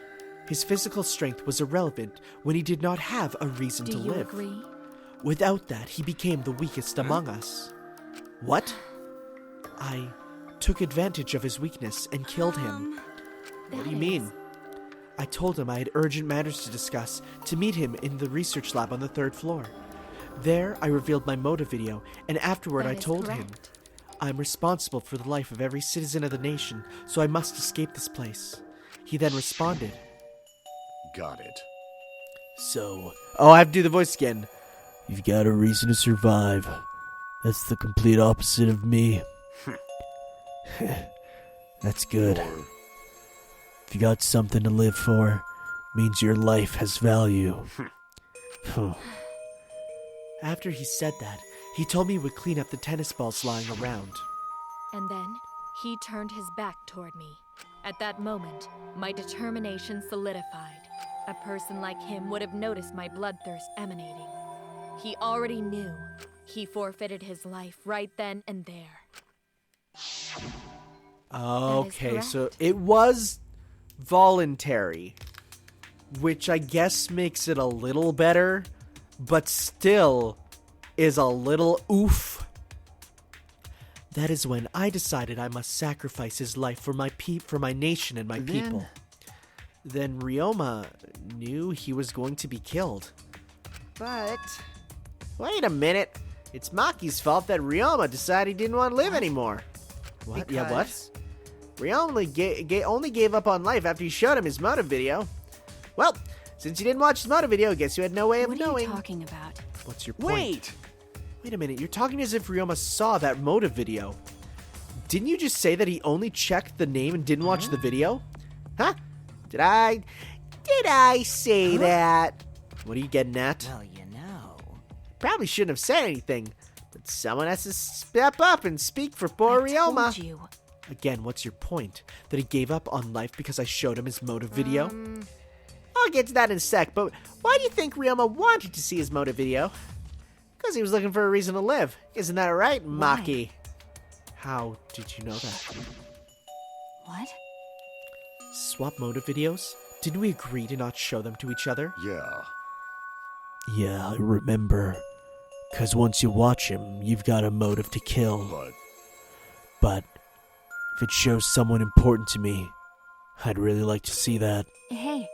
His physical strength was irrelevant when he did not have a reason Do to you live. agree? Without that, he became the weakest among us. What? I took advantage of his weakness and killed him. What do you mean? I told him I had urgent matters to discuss, to meet him in the research lab on the 3rd floor. There, I revealed my motive video, and afterward I told him, I'm responsible for the life of every citizen of the nation, so I must escape this place. He then responded. Got it. So... Oh, I have to do the voice again. You've got a reason to survive. That's the complete opposite of me. That's good. If you got something to live for, means your life has value. After he said that, he told me he would clean up the tennis balls lying around. And then, he turned his back toward me. At that moment, my determination solidified. A person like him would have noticed my bloodthirst emanating. He already knew. He forfeited his life right then and there. Okay, so it was voluntary, which I guess makes it a little better, but still is a little oof. That is when I decided I must sacrifice his life for my nation and my people. Then Ryoma knew he was going to be killed. But wait a minute. It's Maki's fault that Ryoma decided he didn't want to live anymore. What? Yeah, what? Ryoma only gave up on life after you showed him his motive video. Well, since you didn't watch his motive video, I guess you had no way of knowing. What are you talking about? What's your point? Wait a minute, you're talking as if Ryoma saw that motive video. Didn't you just say that he only checked the name and didn't watch the video? Huh? Did I say that? What are you getting at? Well, you know. Probably shouldn't have said anything, but someone has to step up and speak for poor Ryoma. Told you. Again, what's your point? That he gave up on life because I showed him his motive video? I'll get to that in a sec, but why do you think Ryoma wanted to see his motive video? Because he was looking for a reason to live. Isn't that right, Maki? How did you know that? What? Swap motive videos? Didn't we agree to not show them to each other? Yeah. Yeah, I remember. 'Cause once you watch him, you've got a motive to kill. But if it shows someone important to me, I'd really like to see that. Hey.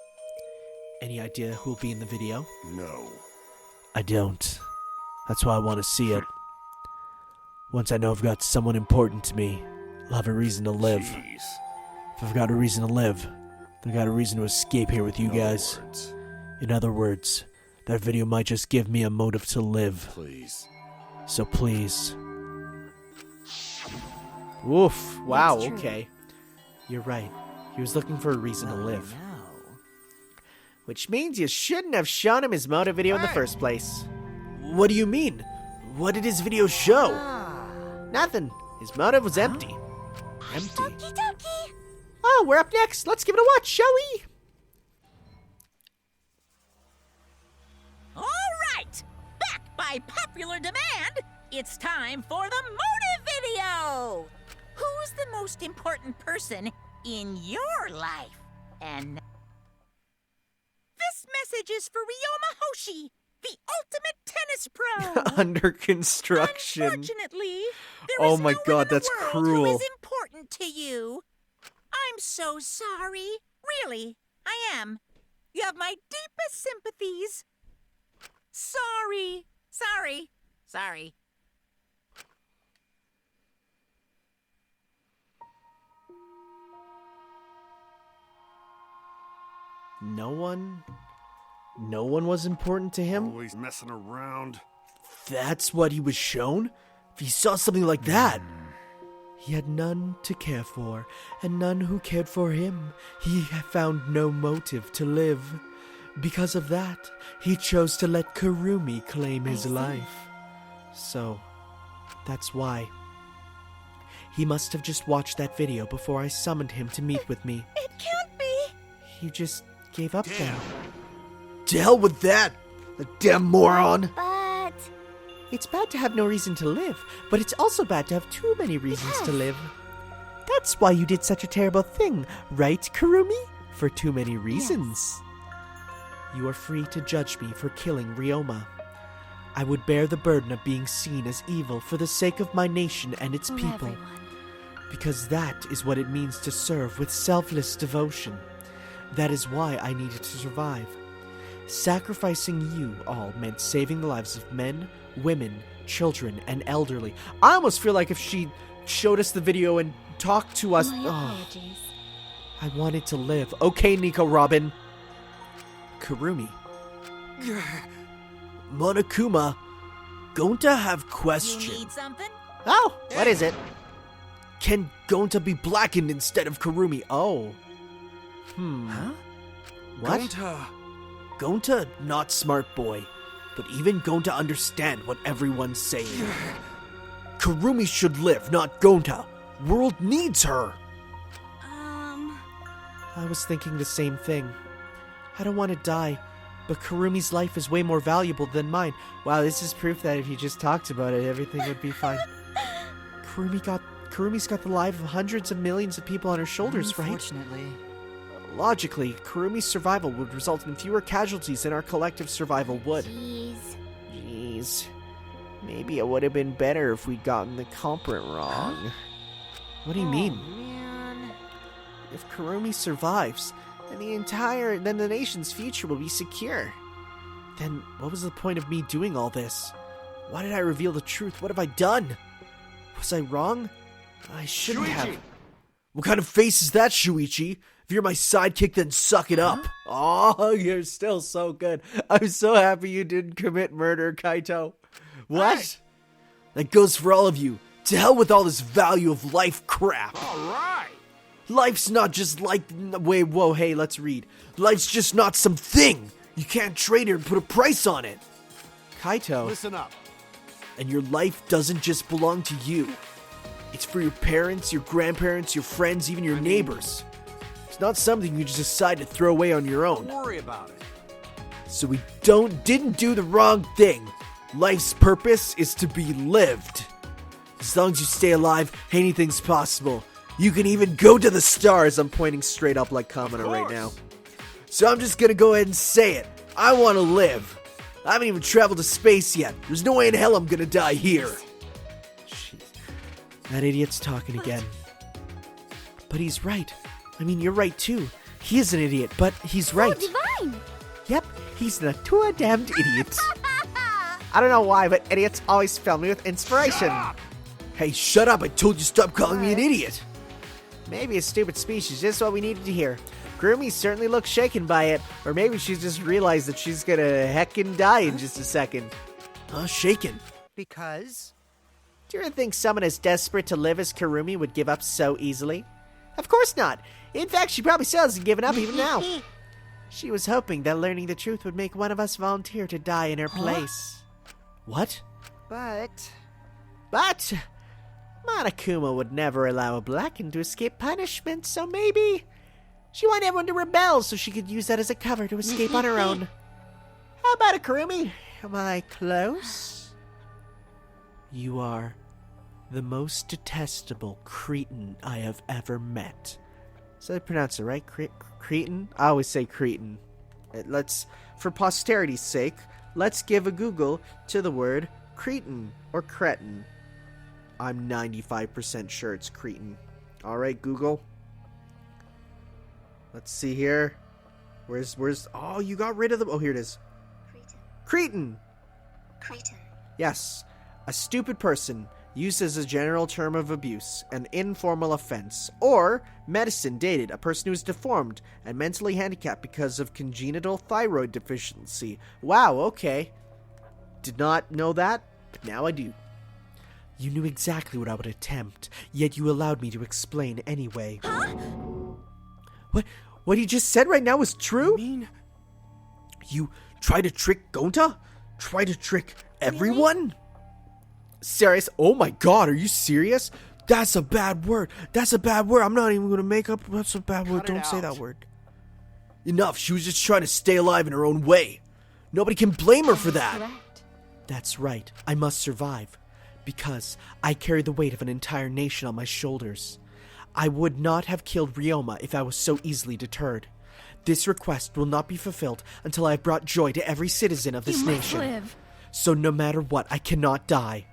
Any idea who'll be in the video? No. I don't. That's why I want to see it. Once I know I've got someone important to me, I'll have a reason to live. Jeez. If I've got a reason to live, then I've got a reason to escape here with you guys. In other words, that video might just give me a motive to live. Please. So please. Woof. Wow, okay. You're right. He was looking for a reason to live. Which means you shouldn't have shown him his motive video in the first place. What do you mean? What did his video show? Nothing. His motive was empty. Empty. Okie dokie. Oh, we're up next. Let's give it a watch, shall we? All right! Back by popular demand, it's time for the motive video! Who's the most important person in your life? And this message is for Ryoma Hoshi, the ultimate tennis pro! Under construction. Unfortunately, there Oh is my no one God, in the that's world cruel. who is important to you. I'm so sorry. Really, I am. You have my deepest sympathies. Sorry. No one was important to him? Always messing around. That's what he was shown? If he saw something like that. He had none to care for, and none who cared for him. He found no motive to live. Because of that, he chose to let Kurumi claim his life. So, that's why. He must have just watched that video before I summoned him to meet with me. It can't be! He just gave up then. To hell with that! The damn moron! But... It's bad to have no reason to live, but it's also bad to have too many reasons to live. That's why you did such a terrible thing, right, Kurumi? For too many reasons. You are free to judge me for killing Ryoma. I would bear the burden of being seen as evil for the sake of my nation and its people. Everyone. Because that is what it means to serve with selfless devotion. That is why I needed to survive. Sacrificing you all meant saving the lives of men, women, children, and elderly. I almost feel like if she showed us the video and talked to us... Apologies. I wanted to live. Okay, Nico Robin. Kurumi. Monokuma, Gonta have question. You need something? Oh, what is it? Can Gonta be blackened instead of Kurumi? Oh. Huh? What? Gonta, not smart boy, but even Gonta understand what everyone's saying. Kurumi should live, not Gonta. World needs her. I was thinking the same thing. I don't want to die, but Kurumi's life is way more valuable than mine. Wow, this is proof that if you just talked about it, everything would be fine. Kurumi's got the lives of hundreds of millions of people on her shoulders, right? Unfortunately. Logically, Kurumi's survival would result in fewer casualties than our collective survival would. Jeez. Maybe it would have been better if we'd gotten the culprit wrong. What do you mean? Man. If Kurumi survives, then the nation's future will be secure. Then what was the point of me doing all this? Why did I reveal the truth? What have I done? Was I wrong? I shouldn't have. What kind of face is that, Shuichi? If you're my sidekick, then suck it up. Oh, you're still so good. I'm so happy you didn't commit murder, Kaito. What? Hey! That goes for all of you. To hell with all this value of life crap. All right. Life's not just like... Wait, whoa, hey, let's read. Life's just not some thing. You can't trade it or put a price on it. Kaito. Listen up. And your life doesn't just belong to you. It's for your parents, your grandparents, your friends, even your neighbors. It's not something you just decide to throw away on your own. Don't worry about it. So we didn't do the wrong thing. Life's purpose is to be lived. As long as you stay alive, anything's possible. You can even go to the stars. I'm pointing straight up like Kamina right now. So I'm just gonna go ahead and say it. I want to live. I haven't even traveled to space yet. There's no way in hell I'm gonna die here. Jeez. That idiot's talking again. But he's right. I mean, you're right too. He is an idiot, but he's right. So divine! Yep, he's the two damned idiot. I don't know why, but idiots always fill me with inspiration. Hey, shut up. I told you stop calling me an idiot. Maybe a stupid speech is just what we needed to hear. Kurumi certainly looks shaken by it, or maybe she's just realized that she's gonna heckin' die in just a second. Shaken? Because? Do you ever think someone as desperate to live as Kurumi would give up so easily? Of course not. In fact, she probably still hasn't given up even now. She was hoping that learning the truth would make one of us volunteer to die in her place. What? But Monokuma would never allow a Blackened to escape punishment, so maybe she wanted everyone to rebel so she could use that as a cover to escape on her own. How about it, Kurumi? Am I close? You are the most detestable cretin I have ever met. So I pronounce it right? Cretin? I always say cretin. For posterity's sake, let's give a Google to the word cretin or cretin. I'm 95% sure it's cretin. Alright, Google. Let's see here. Where's... Oh, you got rid of the... Oh, here it is. Cretin. Yes. A stupid person, used as a general term of abuse, an informal offense, or medicine dated, a person who is deformed and mentally handicapped because of congenital thyroid deficiency. Wow, okay. Did not know that, but now I do. You knew exactly what I would attempt, yet you allowed me to explain anyway. Huh? What you just said right now was true? You try to trick Gonta? Try to trick everyone? Serious? Oh my god, are you serious? That's a bad word. That's a bad word. I'm not even gonna make up. That's a bad word. Don't say that word. Enough. She was just trying to stay alive in her own way. Nobody can blame her for that. Correct. That's right. I must survive. Because I carry the weight of an entire nation on my shoulders. I would not have killed Ryoma if I was so easily deterred. This request will not be fulfilled until I have brought joy to every citizen of this You must nation. live. So no matter what, I cannot die.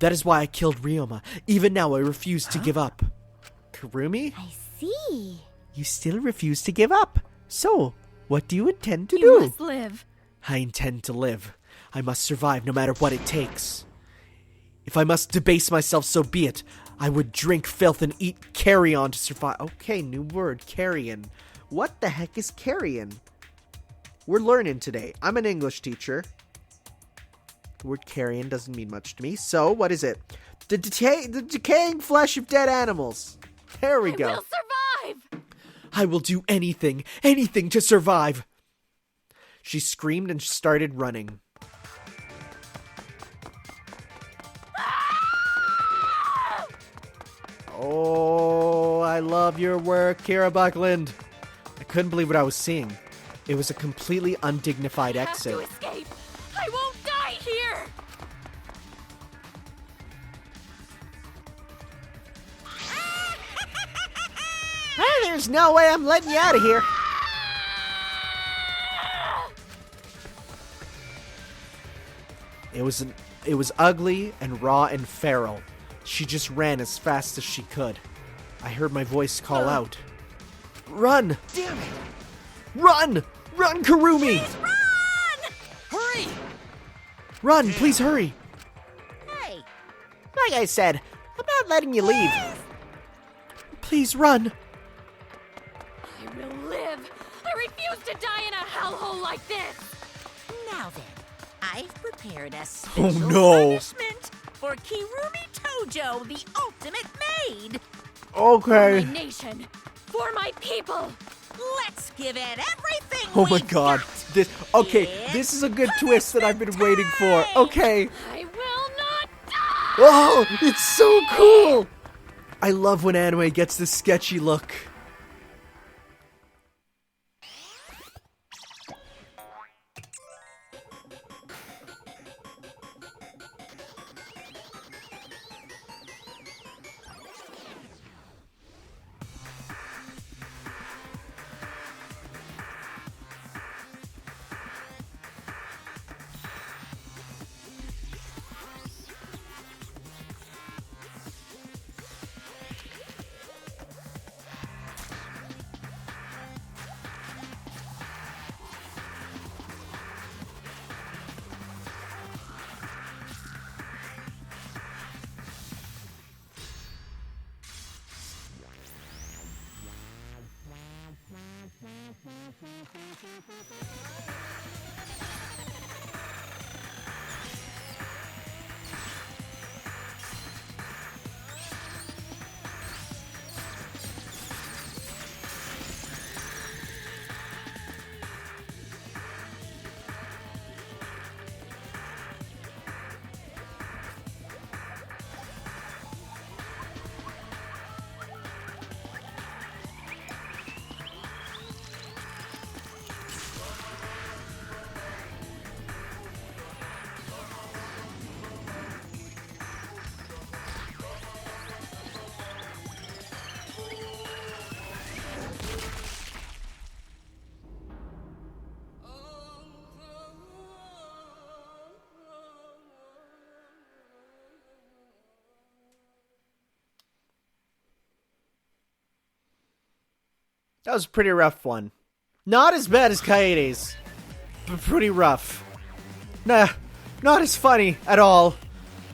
That is why I killed Ryoma. Even now, I refuse to give up. Kurumi? I see. You still refuse to give up. So, what do you intend to You do? must live. I intend to live. I must survive no matter what it takes. If I must debase myself, so be it. I would drink filth and eat carrion to survive. Okay, new word, carrion. What the heck is carrion? We're learning today. I'm an English teacher. The word carrion doesn't mean much to me. So, what is it? The decaying flesh of dead animals. There we go. I will survive! I will do anything to survive. She screamed and started running. Oh, I love your work, Kira Buckland. I couldn't believe what I was seeing. It was a completely undignified exit. I have to escape. I won't die here. There's no way I'm letting you out of here. It was ugly and raw and feral. She just ran as fast as she could. I heard my voice call out. Run! Damn it! Run! Run, Kurumi! Please run! Hurry! Run, please hurry! Hey, Like I said, I'm not letting you leave. Please run! I will live. I refuse to die in a hellhole like this. now then, I've prepared a special no. punishment for Kirumi Tojo, the ultimate maid. Okay. For my nation, for my people. Let's give it everything Oh my we've god. got. This is a good twist that I've been waiting for. Okay. I will not die. Oh, it's so cool. I love when anime gets this sketchy look. That was a pretty rough one. Not as bad as Kaede's, but pretty rough. Nah, not as funny at all.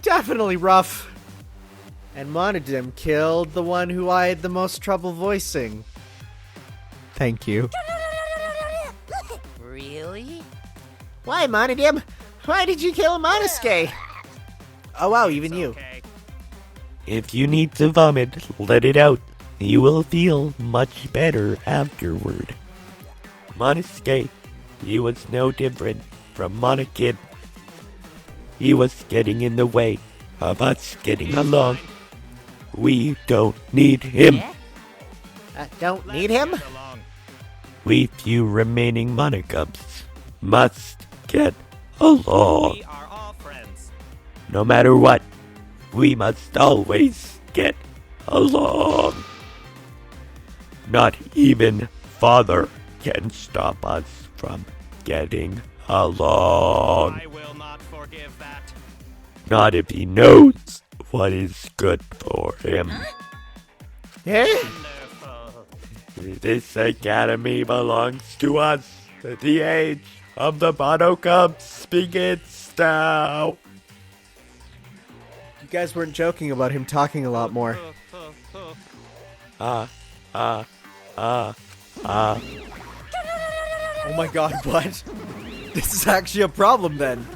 Definitely rough. And Monodim killed the one who I had the most trouble voicing. Thank you. Really? Why, Monodim? Why did you kill Monosuke? Oh wow, even you. Okay. If you need to vomit, let it out. You will feel much better afterward. Monosuke, he was no different from Monokid. He was getting in the way of us getting along. We don't need him. Don't need him? We few remaining Monokubs must get along. We are all friends. No matter what, we must always get along. Not even Father can stop us from getting along. I will not forgive that. Not if he knows what is good for him. This academy belongs to us. The age of the Monokubs begins now. You guys weren't joking about him talking a lot more. Oh my god, what? This is actually a problem then.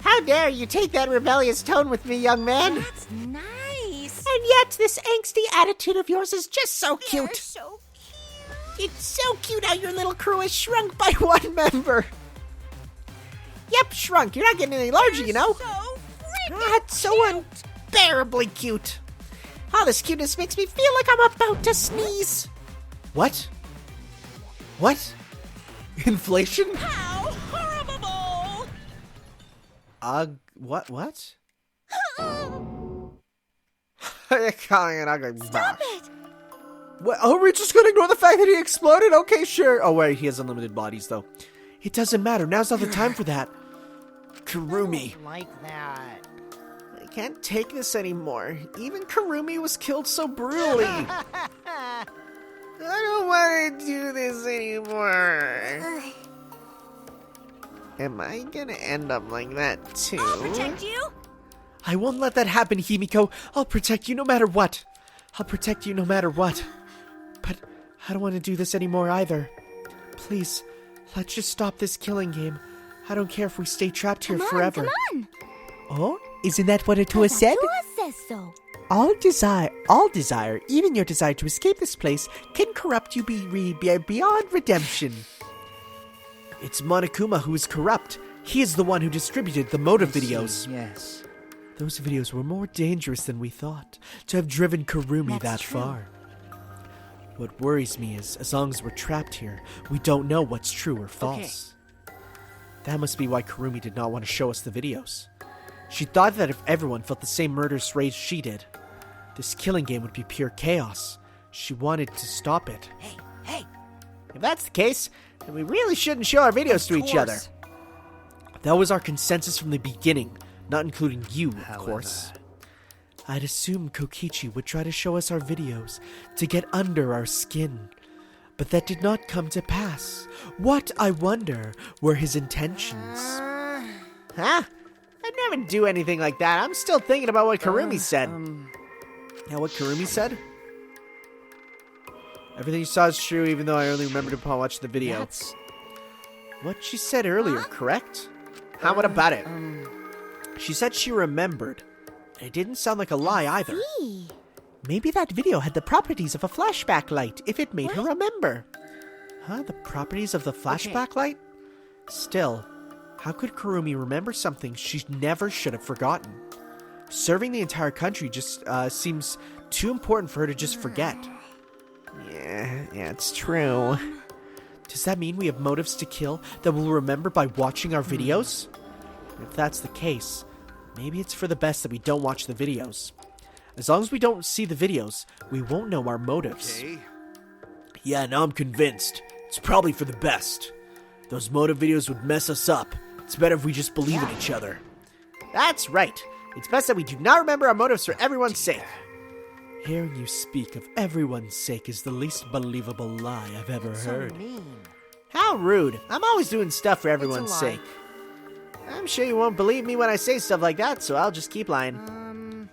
How dare you take that rebellious tone with me, young man? That's nice. And yet, this angsty attitude of yours is just so cute. You're so cute. It's so cute how your little crew is shrunk by one member. Yep, shrunk. You're not getting any larger, you know. So That's so unbearably cute. All this cuteness makes me feel like I'm about to sneeze. What? What? Inflation? How horrible! What? You're calling it ugly. Stop it! What? Oh, we're just gonna ignore the fact that he exploded? Okay, sure. Oh, wait, he has unlimited bodies, though. It doesn't matter. Now's not the time for that. Kurumi. Like that. I can't take this anymore. Even Kurumi was killed so brutally. I don't want to do this anymore. Am I gonna end up like that, too? I'll protect you. I won't let that happen, Himiko. I'll protect you no matter what. I'll protect you no matter what. But I don't want to do this anymore either. Please, let's just stop this killing game. I don't care if we stay trapped here forever. Come on. Oh, isn't that what Atua said? Atua says so. All desire, even your desire to escape this place, can corrupt you beyond redemption. It's Monokuma who is corrupt. He is the one who distributed the motive videos. Yes. Those videos were more dangerous than we thought, to have driven Kurumi that far. What worries me is, as long as we're trapped here, we don't know what's true or false. That must be why Kurumi did not want to show us the videos. She thought that if everyone felt the same murderous rage she did, this killing game would be pure chaos. She wanted to stop it. Hey. If that's the case, then we really shouldn't show our videos to each other. That was our consensus from the beginning, not including you, of course. I'd assumed Kokichi would try to show us our videos to get under our skin. But that did not come to pass. What, I wonder, were his intentions? Huh? I'd never do anything like that. I'm still thinking about what Kurumi said. Yeah, what Kurumi said? Everything you saw is true, even though I only remembered upon watching the video. What she said earlier, correct? What about it? She said she remembered. It didn't sound like a lie either. Maybe that video had the properties of a flashback light, if it made her remember. The properties of the flashback light? Still, how could Kurumi remember something she never should have forgotten? Serving the entire country just seems too important for her to just forget. Yeah, it's true. Does that mean we have motives to kill that we'll remember by watching our videos? If that's the case, maybe it's for the best that we don't watch the videos. As long as we don't see the videos, we won't know our motives. Okay. Yeah, now I'm convinced. It's probably for the best. Those motive videos would mess us up. It's better if we just believe in each other. That's right. It's best that we do not remember our motives for everyone's sake. Hearing you speak of everyone's sake is the least believable lie I've ever heard. How rude. I'm always doing stuff for everyone's sake. I'm sure you won't believe me when I say stuff like that, so I'll just keep lying.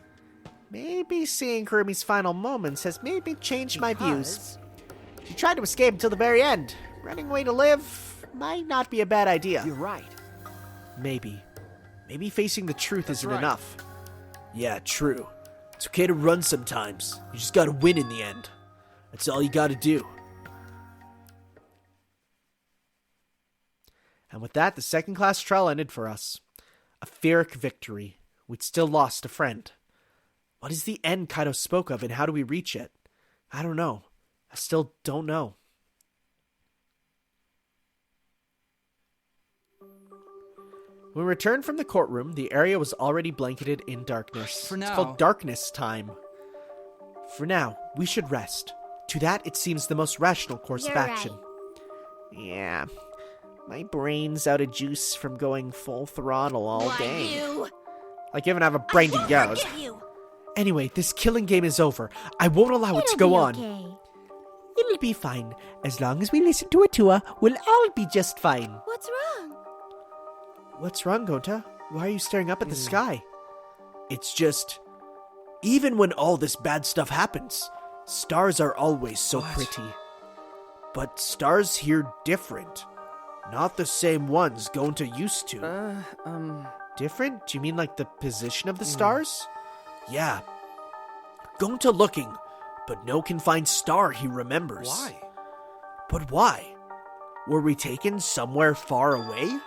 Maybe seeing Kurumi's final moments has made me change my views. She tried to escape until the very end. Running away to live might not be a bad idea. You're right. Maybe. Maybe facing the truth isn't enough. Yeah, true. It's okay to run sometimes. You just gotta win in the end. That's all you gotta do. And with that, the second-class trial ended for us. A Pyrrhic victory. We'd still lost a friend. What is the end Kaido spoke of, and how do we reach it? I don't know. I still don't know. When we returned from the courtroom, the area was already blanketed in darkness. For now. It's called darkness time. For now, we should rest. To that, it seems the most rational course of action. Yeah. My brain's out of juice from going full throttle all day. Like you even have a brain to use. Anyway, this killing game is over. I won't allow it to go on. It'll be fine. As long as we listen to Atua, we'll all be just fine. What's wrong? What's wrong, Gonta? Why are you staring up at the sky? It's just... Even when all this bad stuff happens, stars are always so pretty. But stars here different. Not the same ones Gonta used to. Different? Do you mean like the position of the stars? Yeah. Gonta looking, but no confined star he remembers. Why? But why? Were we taken somewhere far away?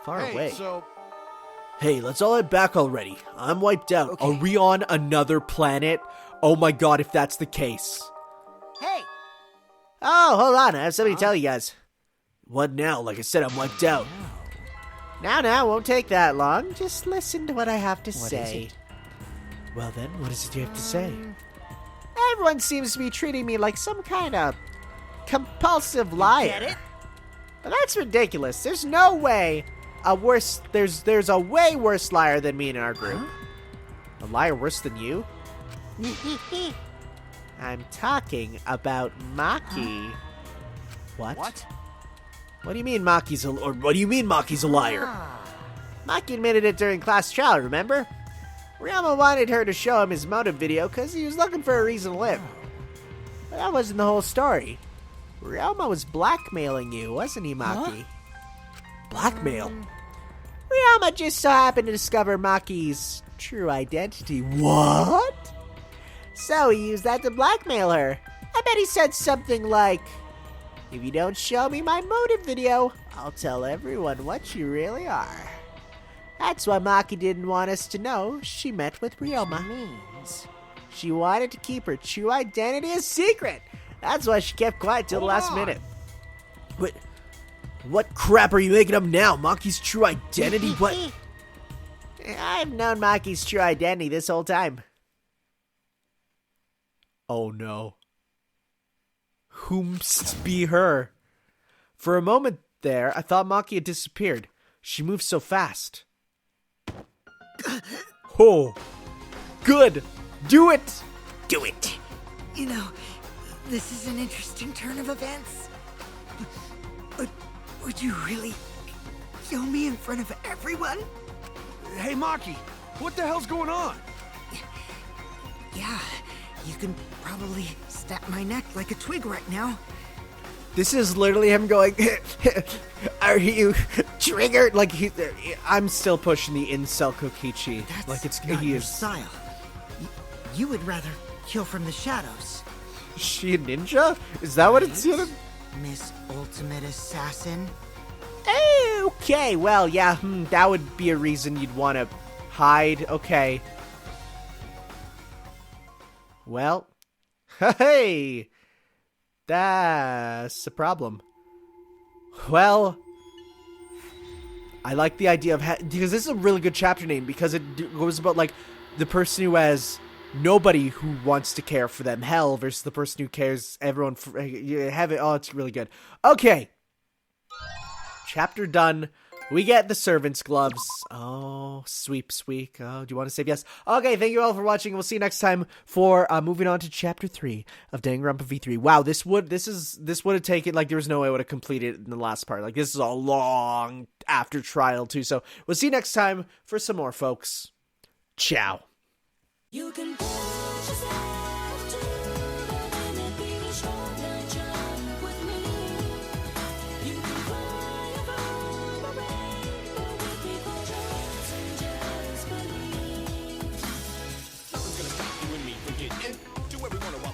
Far away. So... Hey, let's all head back already. I'm wiped out. Okay. Are we on another planet? Oh my god, if that's the case. Hey! Oh, hold on. I have something to tell you guys. What now? Like I said, I'm wiped out. Now, won't take that long. Just listen to what I have to say. Well then, what is it you have to say? Everyone seems to be treating me like some kind of compulsive liar. Get it? But that's ridiculous. There's no way there's a way worse liar than me in our group. Huh? A liar worse than you? I'm talking about Maki. What? What do you mean Maki's a liar? Maki admitted it during class trial, remember? Ryoma wanted her to show him his motive video because he was looking for a reason to live. But that wasn't the whole story. Ryoma was blackmailing you, wasn't he, Maki? Huh? Blackmail? Ryoma just so happened to discover Maki's true identity. What? So he used that to blackmail her. I bet he said something like, if you don't show me my motive video, I'll tell everyone what you really are. That's why Maki didn't want us to know she met with Ryoma. She wanted to keep her true identity a secret. That's why she kept quiet till the last minute. What crap are you making up now? Maki's true identity? What? I've known Maki's true identity this whole time. Oh no. Whomst be her? For a moment there, I thought Maki had disappeared. She moved so fast. Oh, good. Do it. Do it. You know, this is an interesting turn of events. But would you really kill me in front of everyone? Hey, Maki, what the hell's going on? Yeah, you can probably snap my neck like a twig right now. This is literally him going, are you triggered? Like, I'm still pushing the incel Kokichi. That's like it's not he your is. Style. You would rather kill from the shadows. Is she a ninja? Is that what it's gonna? Miss Ultimate Assassin? Okay, well, yeah, that would be a reason you'd want to hide. Okay. Well, hey, that's a problem. Well, I like the idea of because this is a really good chapter name because it goes about like the person who has nobody who wants to care for them, hell, versus the person who cares everyone for heaven. Oh, it's really good. Okay, chapter done. We get the servant's gloves. Oh, sweep. Oh, do you want to say yes? Okay, thank you all for watching. We'll see you next time for moving on to chapter 3 of Danganronpa V3. Wow, this would have taken, like, there was no way I would have completed it in the last part. Like, this is a long after trial too. So we'll see you next time for some more, folks. Ciao. You can push yourself to the limit, be strong and jump with me. You can fly above the rainbow with me for just and just believe. Nothing's gonna stop you and me from getting into every one of our